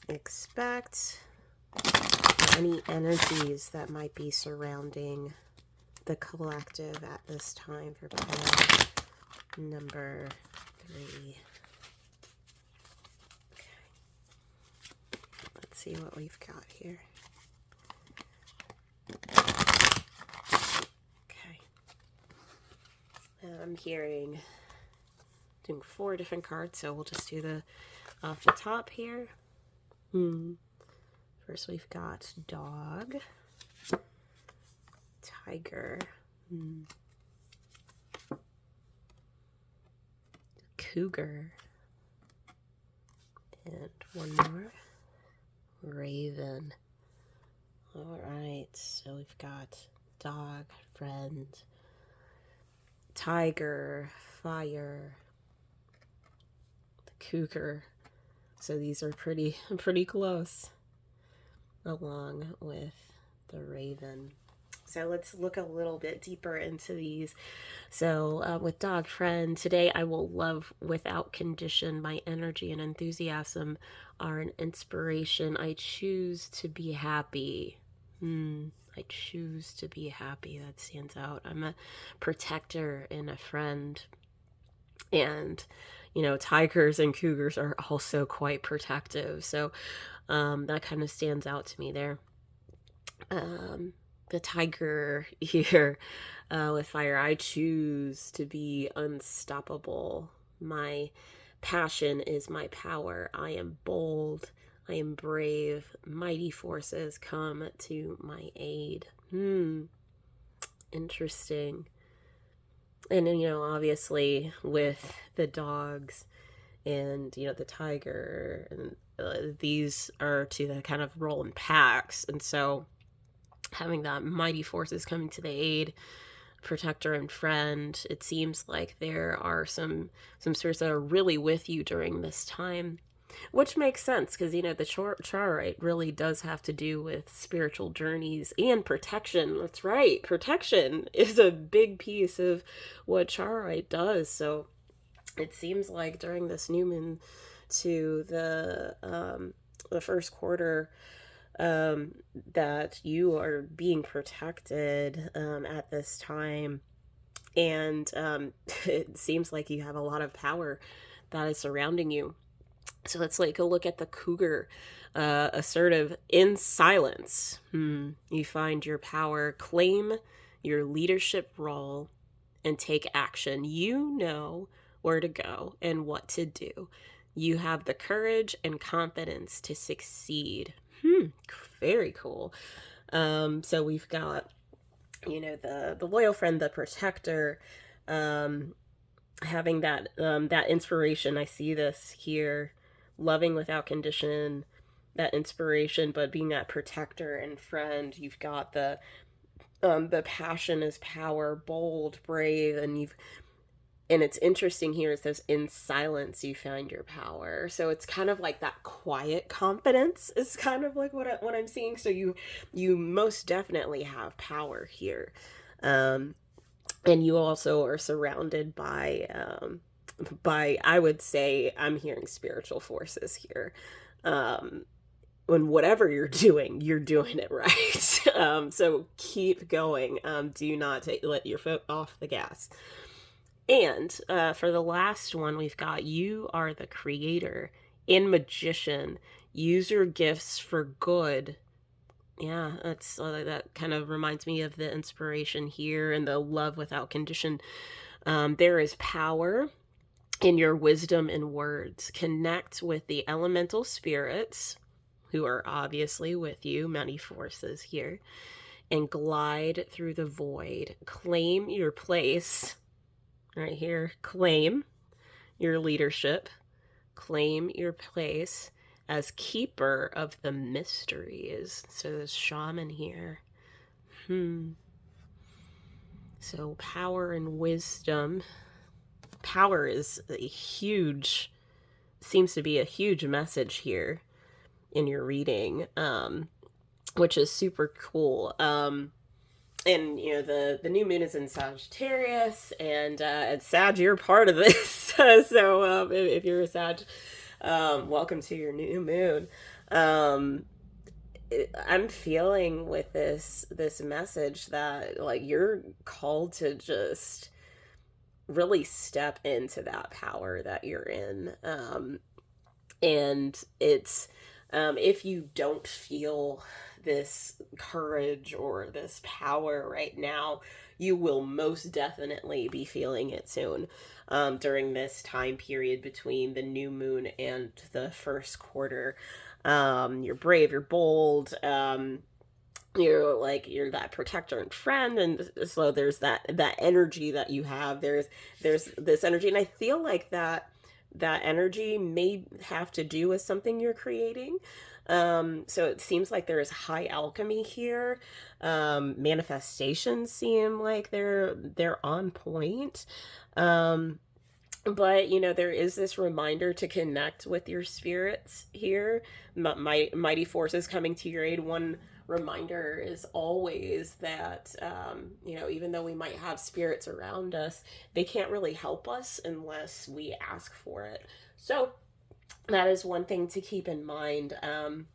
expect? Any energies that might be surrounding the collective at this time for pile number 3. Okay. Let's see what we've got here. Okay. I'm doing 4 different cards, so we'll just do the off the top here. First we've got dog, tiger, cougar, and one more, raven. All right, so we've got dog, friend, tiger, fire, the cougar. So these are pretty close, along with the raven. So let's look a little bit deeper into these. So with dog friend, today I will love without condition. My energy and enthusiasm are an inspiration. I choose to be happy. I choose to be happy. That stands out. I'm a protector and a friend. And, you know, tigers and cougars are also quite protective. So that kind of stands out to me there. The tiger here with fire, I choose to be unstoppable. My passion is my power. I am bold. I am brave. Mighty forces come to my aid. Interesting. And, you know, obviously with the dogs and, you know, the tiger, and these are to the kind of roll in packs. And so having that mighty forces coming to the aid, protector and friend, it seems like there are some spirits that are really with you during this time, which makes sense because, you know, the Charoite really does have to do with spiritual journeys and protection. That's right. Protection is a big piece of what Charoite does. So it seems like during this new moon to the first quarter, that you are being protected at this time. And it seems like you have a lot of power that is surrounding you. So let's like a look at the cougar, assertive in silence. You find your power, claim your leadership role, and take action. You know where to go and what to do. You have the courage and confidence to succeed. Very cool. So we've got, you know, the loyal friend, the protector, having that inspiration. I see this here, loving without condition, that inspiration, but being that protector and friend. You've got the passion is power, bold, brave, and it's interesting here, it says in silence you find your power. So it's kind of like that quiet confidence is kind of like what I'm seeing. So you most definitely have power here. And you also are surrounded by, I would say, I'm hearing spiritual forces here. When whatever you're doing it right. So keep going. Do not let your foot off the gas. And for the last one, we've got you are the creator and magician. Use your gifts for good. Yeah, that's that kind of reminds me of the inspiration here and the love without condition. There is power in your wisdom and words. Connect with the elemental spirits who are obviously with you, many forces here, and glide through the void. Claim your place. Right here, claim your leadership, claim your place as keeper of the mysteries. So there's shaman here. So power and wisdom. Power is seems to be a huge message here in your reading, which is super cool. And, you know, the new moon is in Sagittarius, and Sag, you're part of this. So if you're a Sag, welcome to your new moon. I'm feeling with this message that like you're called to just really step into that power that you're in. And it's if you don't feel this courage or this power right now, you will most definitely be feeling it soon, during this time period between the new moon and the first quarter. You're brave, you're bold, you're that protector and friend, and so there's that energy that you have. There's this energy, and I feel like that energy may have to do with something you're creating. So it seems like there is high alchemy here. Manifestations seem like they're on point. But there is this reminder to connect with your spirits here. Mighty forces coming to your aid. One reminder is always that even though we might have spirits around us, they can't really help us unless we ask for it. So that is one thing to keep in mind. I'm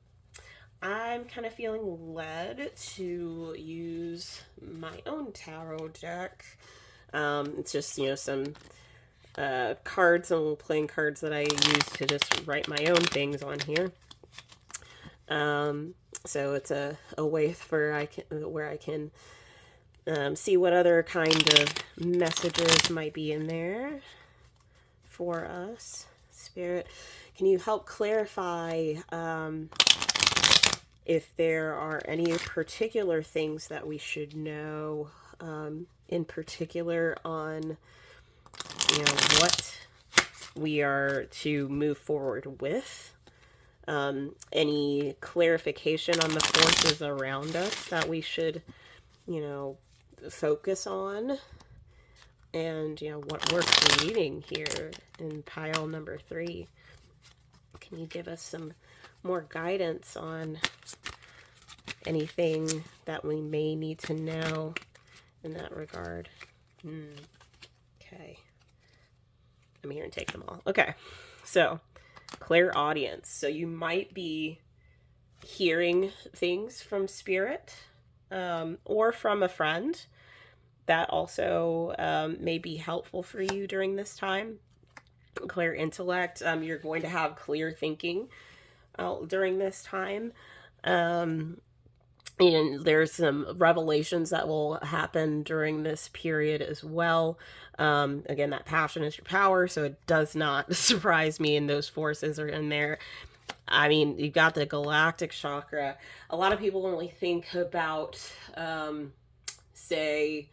kind of feeling led to use my own tarot deck. It's just some cards and playing cards that I use to just write my own things on here. So it's a way where I can see what other kind of messages might be in there for us. Spirit, can you help clarify if there are any particular things that we should know, in particular on what we are to move forward with? Any clarification on the forces around us that we should, focus on? And, what we're creating here in pile number 3. Can you give us some more guidance on anything that we may need to know in that regard? Okay. I'm here and take them all. Okay. So, clairaudience. So you might be hearing things from spirit, or from a friend. That also may be helpful for you during this time. Clear intellect. You're going to have clear thinking during this time. And there's some revelations that will happen during this period as well. Again, that passion is your power, so it does not surprise me, and those forces are in there. I mean, you've got the galactic chakra. A lot of people only think about, say,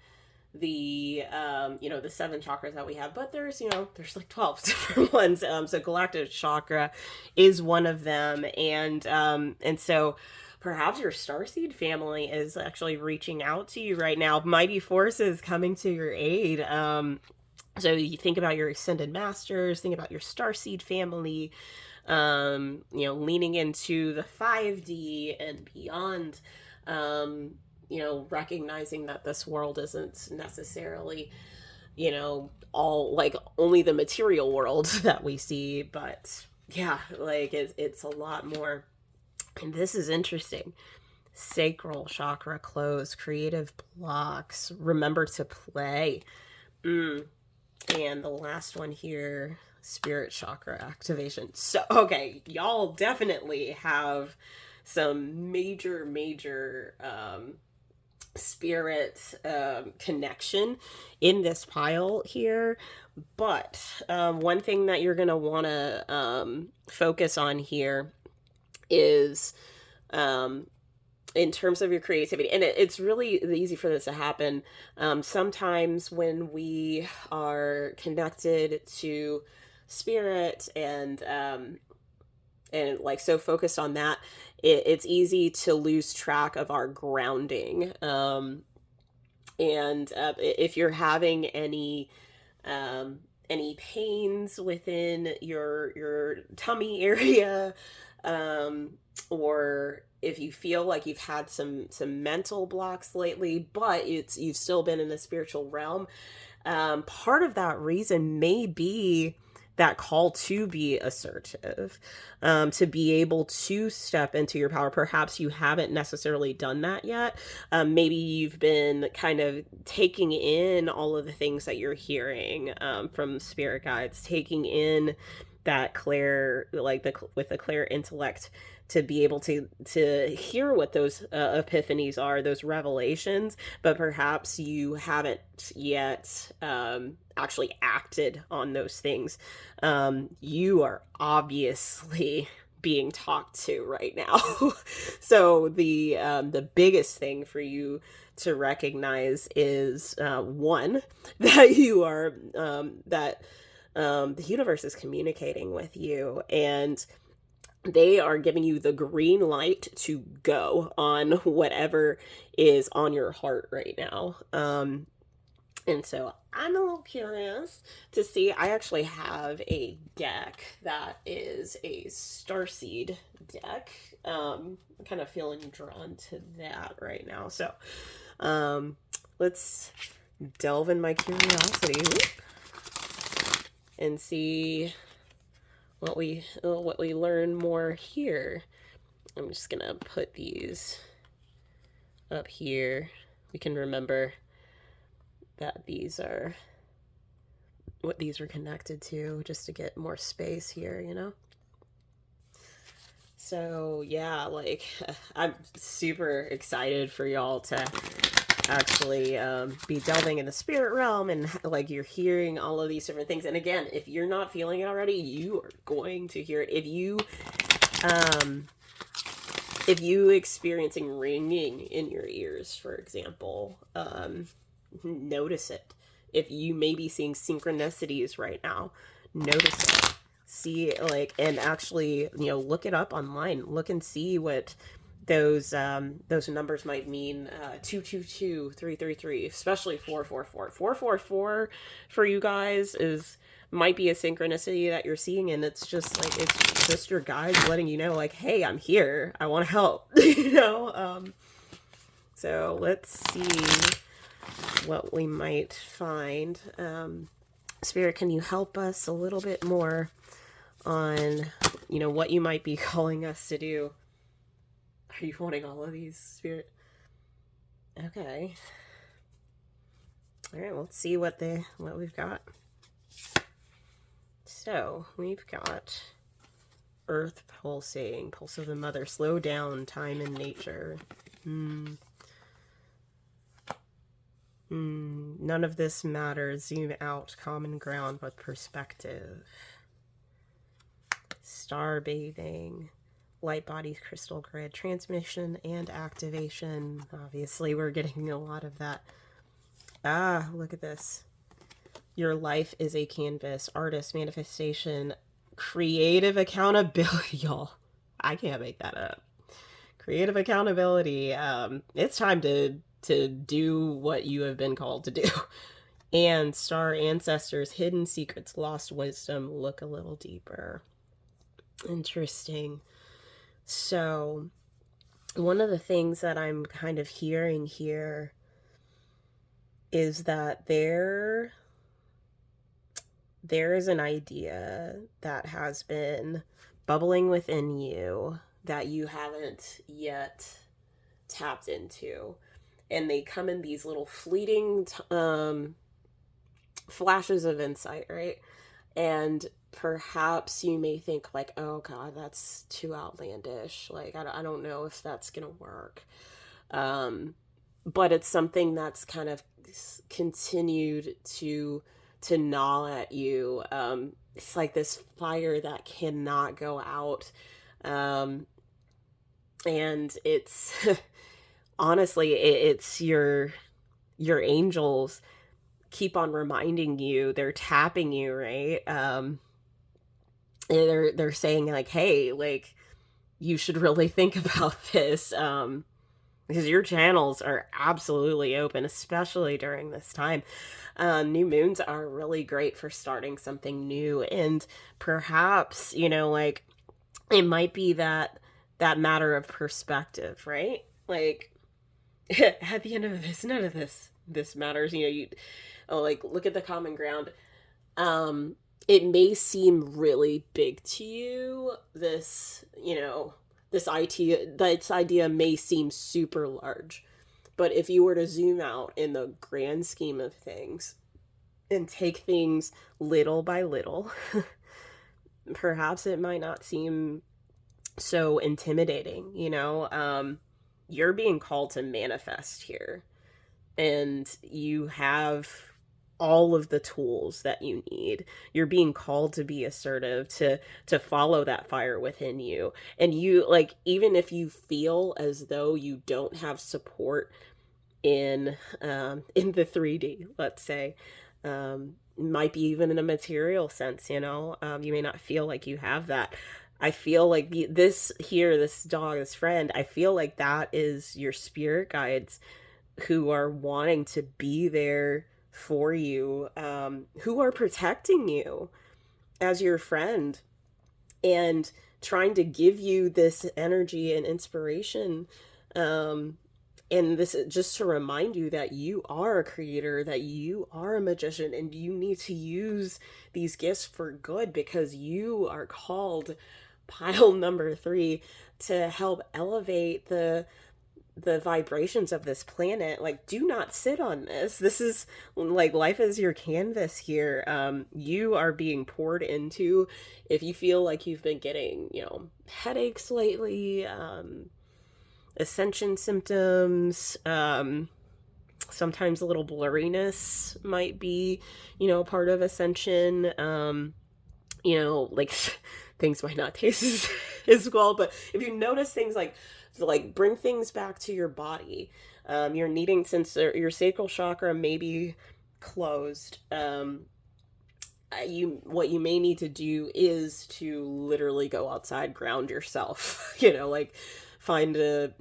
the the 7 chakras that we have, but there's like 12 different ones. So galactic chakra is one of them, and so perhaps your starseed family is actually reaching out to you right now. Mighty forces coming to your aid. So you think about your ascended masters, think about your starseed family, leaning into the 5D and beyond, recognizing that this world isn't necessarily, all like only the material world that we see, but yeah, like it's a lot more. And this is interesting. Sacral chakra closed, creative blocks, remember to play. And the last one here, spirit chakra activation. So, okay, y'all definitely have some major spirit connection in this pile here. But one thing that you're going to want to focus on here is in terms of your creativity. And it's really easy for this to happen. Sometimes when we are connected to spirit and like so focused on that, it's easy to lose track of our grounding. And if you're having any pains within your tummy area, or if you feel like you've had some mental blocks lately, but you've still been in the spiritual realm, part of that reason may be that call to be assertive, to be able to step into your power. Perhaps you haven't necessarily done that yet. Maybe you've been kind of taking in all of the things that you're hearing from spirit guides, taking in that clear, like with the clear intellect, to be able to hear what those epiphanies are, those revelations, but perhaps you haven't yet actually acted on those things. You are obviously being talked to right now. So the biggest thing for you to recognize is one, that you are that the universe is communicating with you, and they are giving you the green light to go on whatever is on your heart right now. And so I'm a little curious to see. I actually have a deck that is a starseed deck. I'm kind of feeling drawn to that right now. So let's delve in my curiosity and see what we learn more here. I'm just gonna put these up here. We can remember that these are what these are connected to, just to get more space here, you know? So yeah, like I'm super excited for y'all to actually be delving in the spirit realm, and like you're hearing all of these different things. And again, if you're not feeling it already, you are going to hear it. If you experiencing ringing in your ears, for example, notice it. If you may be seeing synchronicities right now, notice it. See, like, and actually, you know, look it up online. Look and see what those numbers might mean. 222, 333, especially 444. 444 for you guys might be a synchronicity that you're seeing, and it's just like, it's just your guides letting you know, like, hey, I'm here, I want to help. You know. So let's see what we might find. Spirit, can you help us a little bit more on, you know, what you might be calling us to do? Are you wanting all of these, Spirit? Okay. All right, well, let's see what we've got. So we've got Earth pulsing, pulse of the mother, slow down, time in nature. None of this matters. Zoom out, common ground with perspective. Star bathing, light bodies, crystal grid, transmission and activation. Obviously, we're getting a lot of that. Ah, look at this. Your life is a canvas. Artist, manifestation, creative accountability. Y'all, I can't make that up. Creative accountability. It's time to do what you have been called to do. And star ancestors, hidden secrets, lost wisdom. Look a little deeper. Interesting. So one of the things that I'm kind of hearing here is that there is an idea that has been bubbling within you that you haven't yet tapped into. And they come in these little fleeting flashes of insight, right? And perhaps you may think like, oh God, that's too outlandish. Like, I don't know if that's going to work. But it's something that's kind of continued to gnaw at you. It's like this fire that cannot go out. And it's honestly, it's your angels keep on reminding you. They're tapping you, right? They're saying like, hey, like, you should really think about this, because your channels are absolutely open, especially during this time. New moons are really great for starting something new, and perhaps, you know, like, it might be that matter of perspective, right? Like, at the end of this, none of this matters. You know, like, look at the common ground. it may seem really big to you. This, this idea may seem super large. But if you were to zoom out in the grand scheme of things and take things little by little, perhaps it might not seem so intimidating, you're being called to manifest here, and you have all of the tools that you need. You're being called to be assertive, to follow that fire within you. And you, like, even if you feel as though you don't have support in the 3D, let's say, might be even in a material sense, you may not feel like you have that. I feel like this dog, this friend, I feel like that is your spirit guides who are wanting to be there for you, who are protecting you as your friend and trying to give you this energy and inspiration. And this is just to remind you that you are a creator, that you are a magician, and you need to use these gifts for good, because you are called, pile number 3, to help elevate the vibrations of this planet. Like, do not sit on this. This is like, life is your canvas here. You are being poured into. If you feel like you've been getting, headaches lately, Ascension symptoms, sometimes a little blurriness might be, part of Ascension. Like, things might not taste as well, but if you notice things like bring things back to your body, you're needing, since your sacral chakra may be closed, what you may need to do is to literally go outside, ground yourself, like find a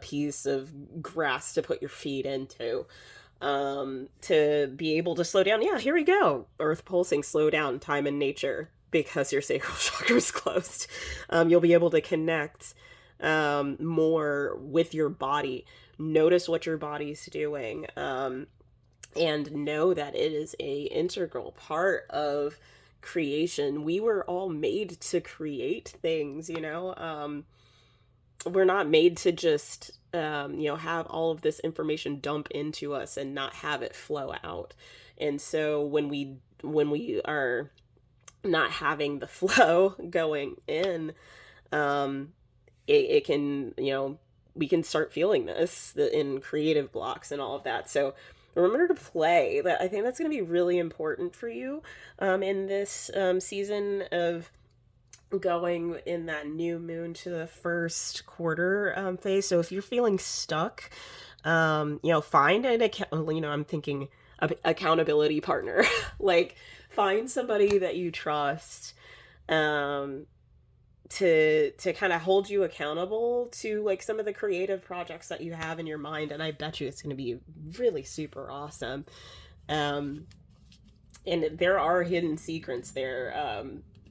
piece of grass to put your feet into, to be able to slow down. Yeah, here we go. Earth pulsing, slow down, time in nature, because your sacral chakra is closed. You'll be able to connect more with your body. Notice what your body's doing, and know that it is a integral part of creation. We were all made to create things, we're not made to just have all of this information dump into us and not have it flow out. And so when we are not having the flow going in, it can, we can start feeling this in creative blocks and all of that. So remember to play. I think that's going to be really important for you in this season of going in that new moon to the first quarter phase. So if you're feeling stuck, find an account. I'm thinking accountability partner. Like, find somebody that you trust, to kind of hold you accountable to, like, some of the creative projects that you have in your mind. And I bet you it's going to be really super awesome. And there are hidden secrets there,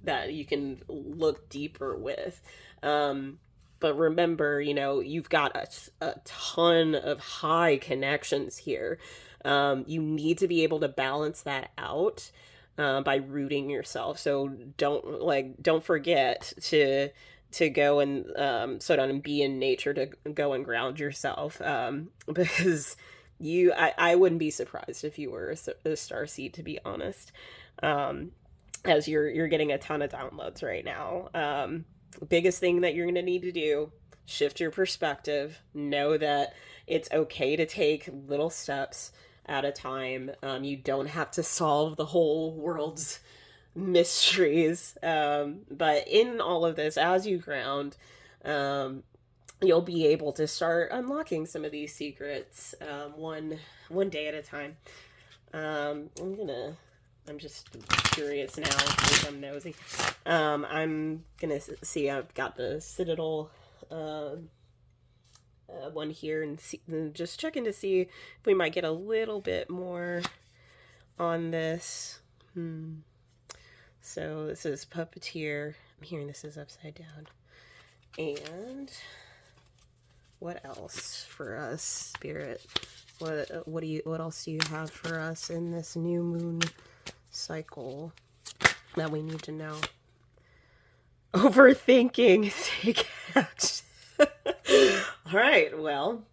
that you can look deeper with. But remember, you've got a ton of high connections here. You need to be able to balance that out by rooting yourself. So don't forget to go and slow down and be in nature, to go and ground yourself, because I wouldn't be surprised if you were a starseed, to be honest. As you're getting a ton of downloads right now. Biggest thing that you're going to need to do, shift your perspective. Know that it's okay to take little steps at a time. You don't have to solve the whole world's mysteries. But in all of this, as you ground, you'll be able to start unlocking some of these secrets, one day at a time. I'm just curious now, because I'm nosy. I'm gonna see, I've got the Citadel one here, and just checking to see if we might get a little bit more on this. So this is Puppeteer. I'm hearing this is upside down. And what else for us, Spirit? What else do you have for us in this new moon cycle? that we need to know. Overthinking, take action. All right, well,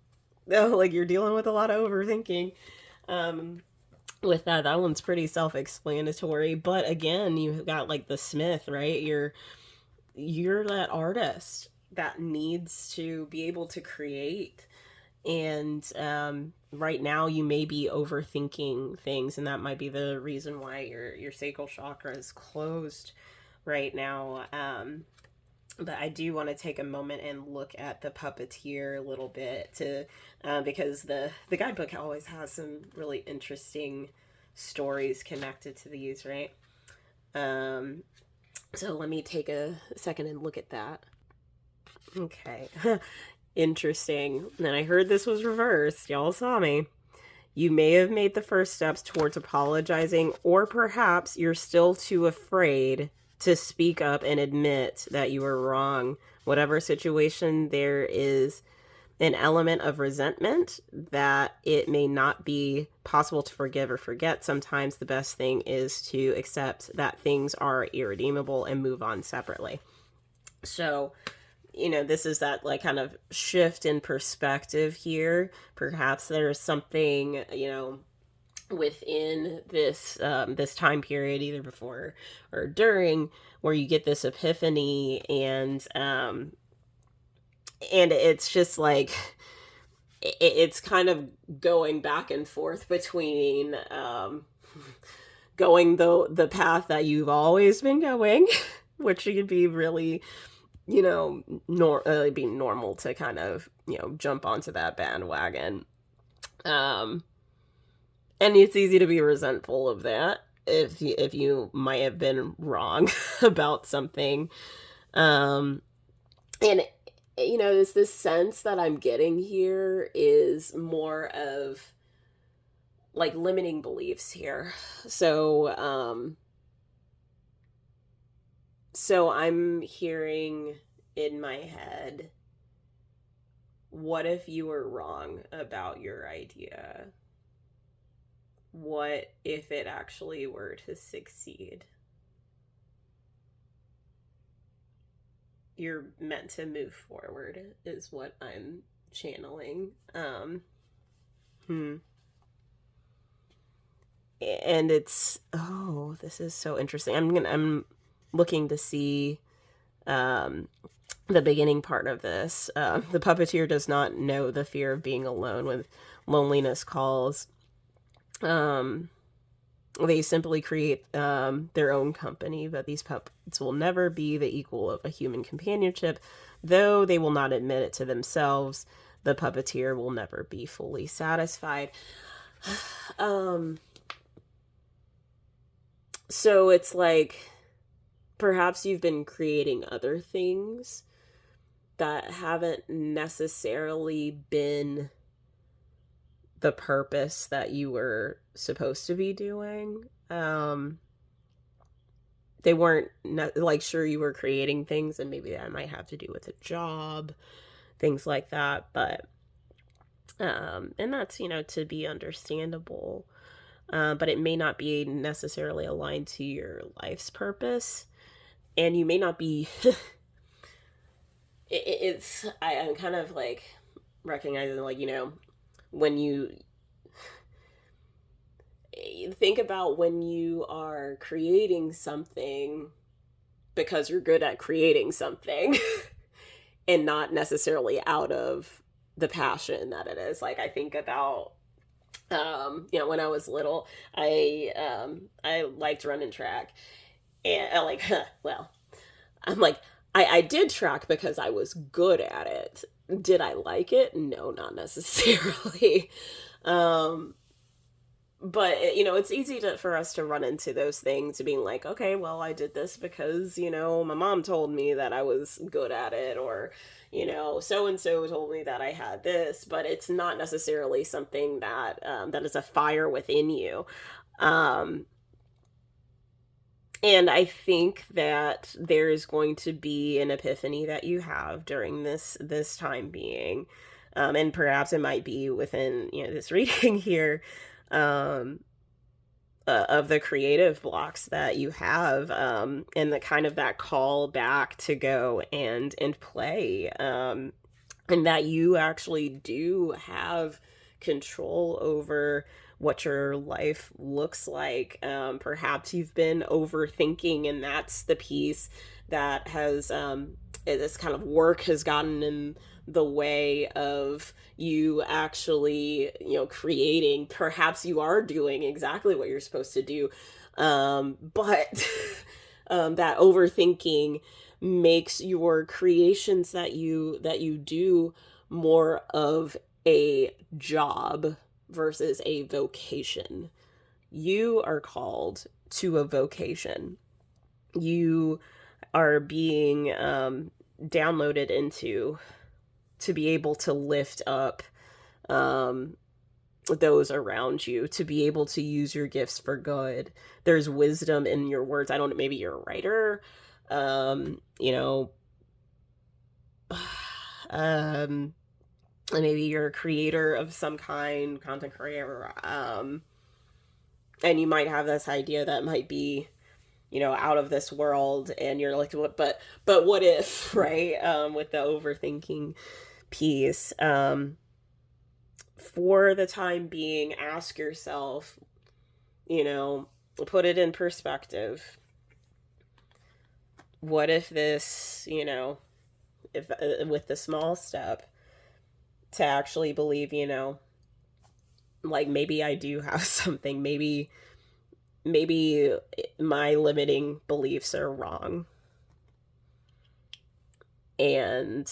like you're dealing with a lot of overthinking. With that one's pretty self-explanatory. But again, you've got like the Smith, right? You're that artist that needs to be able to create. And right now you may be overthinking things, and that might be the reason why your sacral chakra is closed right now. But I do want to take a moment and look at the puppeteer a little bit to because the guidebook always has some really interesting stories connected to these, right? So let me take a second and look at that. Okay. Interesting. And I heard this was reversed. Y'all saw me. You may have made the first steps towards apologizing, or perhaps you're still too afraid to speak up and admit that you were wrong. Whatever situation, there is an element of resentment that it may not be possible to forgive or forget. Sometimes the best thing is to accept that things are irredeemable and move on separately. So, this is that like kind of shift in perspective here. Perhaps there's something, within this this time period, either before or during, where you get this epiphany, and it's just like it's kind of going back and forth between going the path that you've always been going, which could be really be normal to kind of jump onto that bandwagon, and it's easy to be resentful of that if you might have been wrong about something, and it's this sense that I'm getting here is more of like limiting beliefs here. So I'm hearing in my head, what if you were wrong about your idea? What if it actually were to succeed? You're meant to move forward is what I'm channeling. And it's, this is so interesting. I'm looking to see the beginning part of this. The puppeteer does not know the fear of being alone when loneliness calls. They simply create their own company, but these puppets will never be the equal of a human companionship. Though they will not admit it to themselves, the puppeteer will never be fully satisfied. So it's like, perhaps you've been creating other things that haven't necessarily been the purpose that you were supposed to be doing. They weren't sure, you were creating things, and maybe that might have to do with a job, things like that. But and that's to be understandable. But it may not be necessarily aligned to your life's purpose, and you may not be. I'm kind of like recognizing, like, when you think about when you are creating something because you're good at creating something and not necessarily out of the passion that it is. Like, I think about when I was little, I liked running track, and I did track because I was good at it. Did I like it? No, not necessarily. But it's easy for us to run into those things, being like, okay, well, I did this because my mom told me that I was good at it, or so and so told me that I had this. But it's not necessarily something that that is a fire within you. And I think that there is going to be an epiphany that you have during this time being, and perhaps it might be within this reading here. of the creative blocks that you have, and the kind of that call back to go and play, and that you actually do have control over what your life looks like. Perhaps you've been overthinking, and that's the piece that has, this kind of work has gotten in the way of you actually, creating. Perhaps you are doing exactly what you're supposed to do, but that overthinking makes your creations that you do more of a job versus a vocation. You are called to a vocation. You are being downloaded into to be able to lift up those around you, to be able to use your gifts for good. There's wisdom in your words. I don't know, maybe you're a writer, maybe you're a creator of some kind, content creator, and you might have this idea that might be, out of this world, and you're like, but what if, right? With the overthinking piece, for the time being, ask yourself, put it in perspective. What if this, if with the small step to actually believe, like maybe I do have something, maybe my limiting beliefs are wrong, and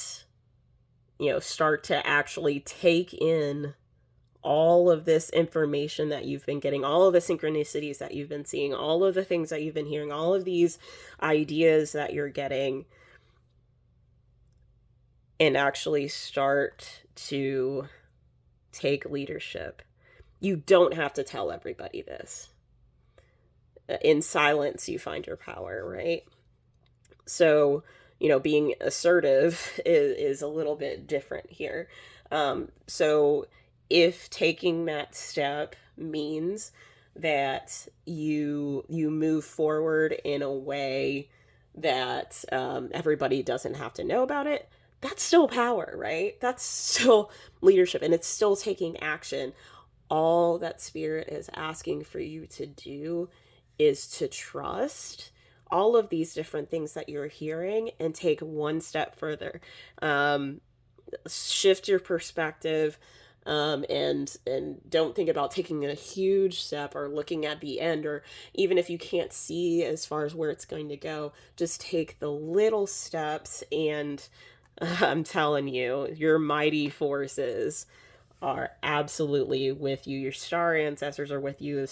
start to actually take in all of this information that you've been getting, all of the synchronicities that you've been seeing, all of the things that you've been hearing, all of these ideas that you're getting, and actually start to take leadership. You don't have to tell everybody this. In silence, you find your power, right? So, being assertive is a little bit different here. So if taking that step means that you move forward in a way that everybody doesn't have to know about it, that's still power, right? That's still leadership, and it's still taking action. All that Spirit is asking for you to do is to trust all of these different things that you're hearing and take one step further. Shift your perspective, and don't think about taking a huge step or looking at the end, or even if you can't see as far as where it's going to go, just take the little steps, and I'm telling you, your mighty forces are absolutely with you. Your star ancestors are with you,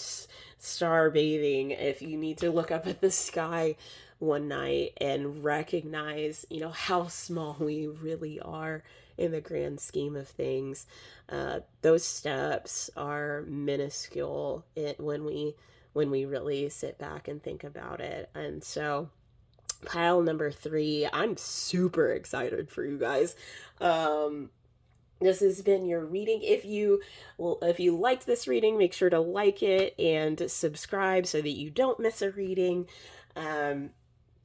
star bathing. If you need to look up at the sky one night and recognize, how small we really are in the grand scheme of things, those steps are minuscule when we really sit back and think about it. And so pile number 3, I'm super excited for you guys. This has been your reading. If you liked this reading, make sure to like it and subscribe so that you don't miss a reading.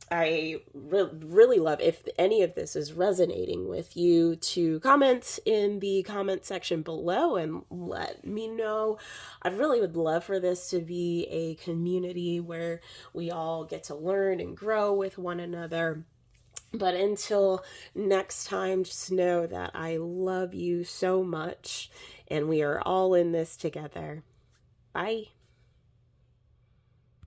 I really love, if any of this is resonating with you, to comment in the comment section below and let me know. I really would love for this to be a community where we all get to learn and grow with one another. But until next time, just know that I love you so much, and we are all in this together. Bye.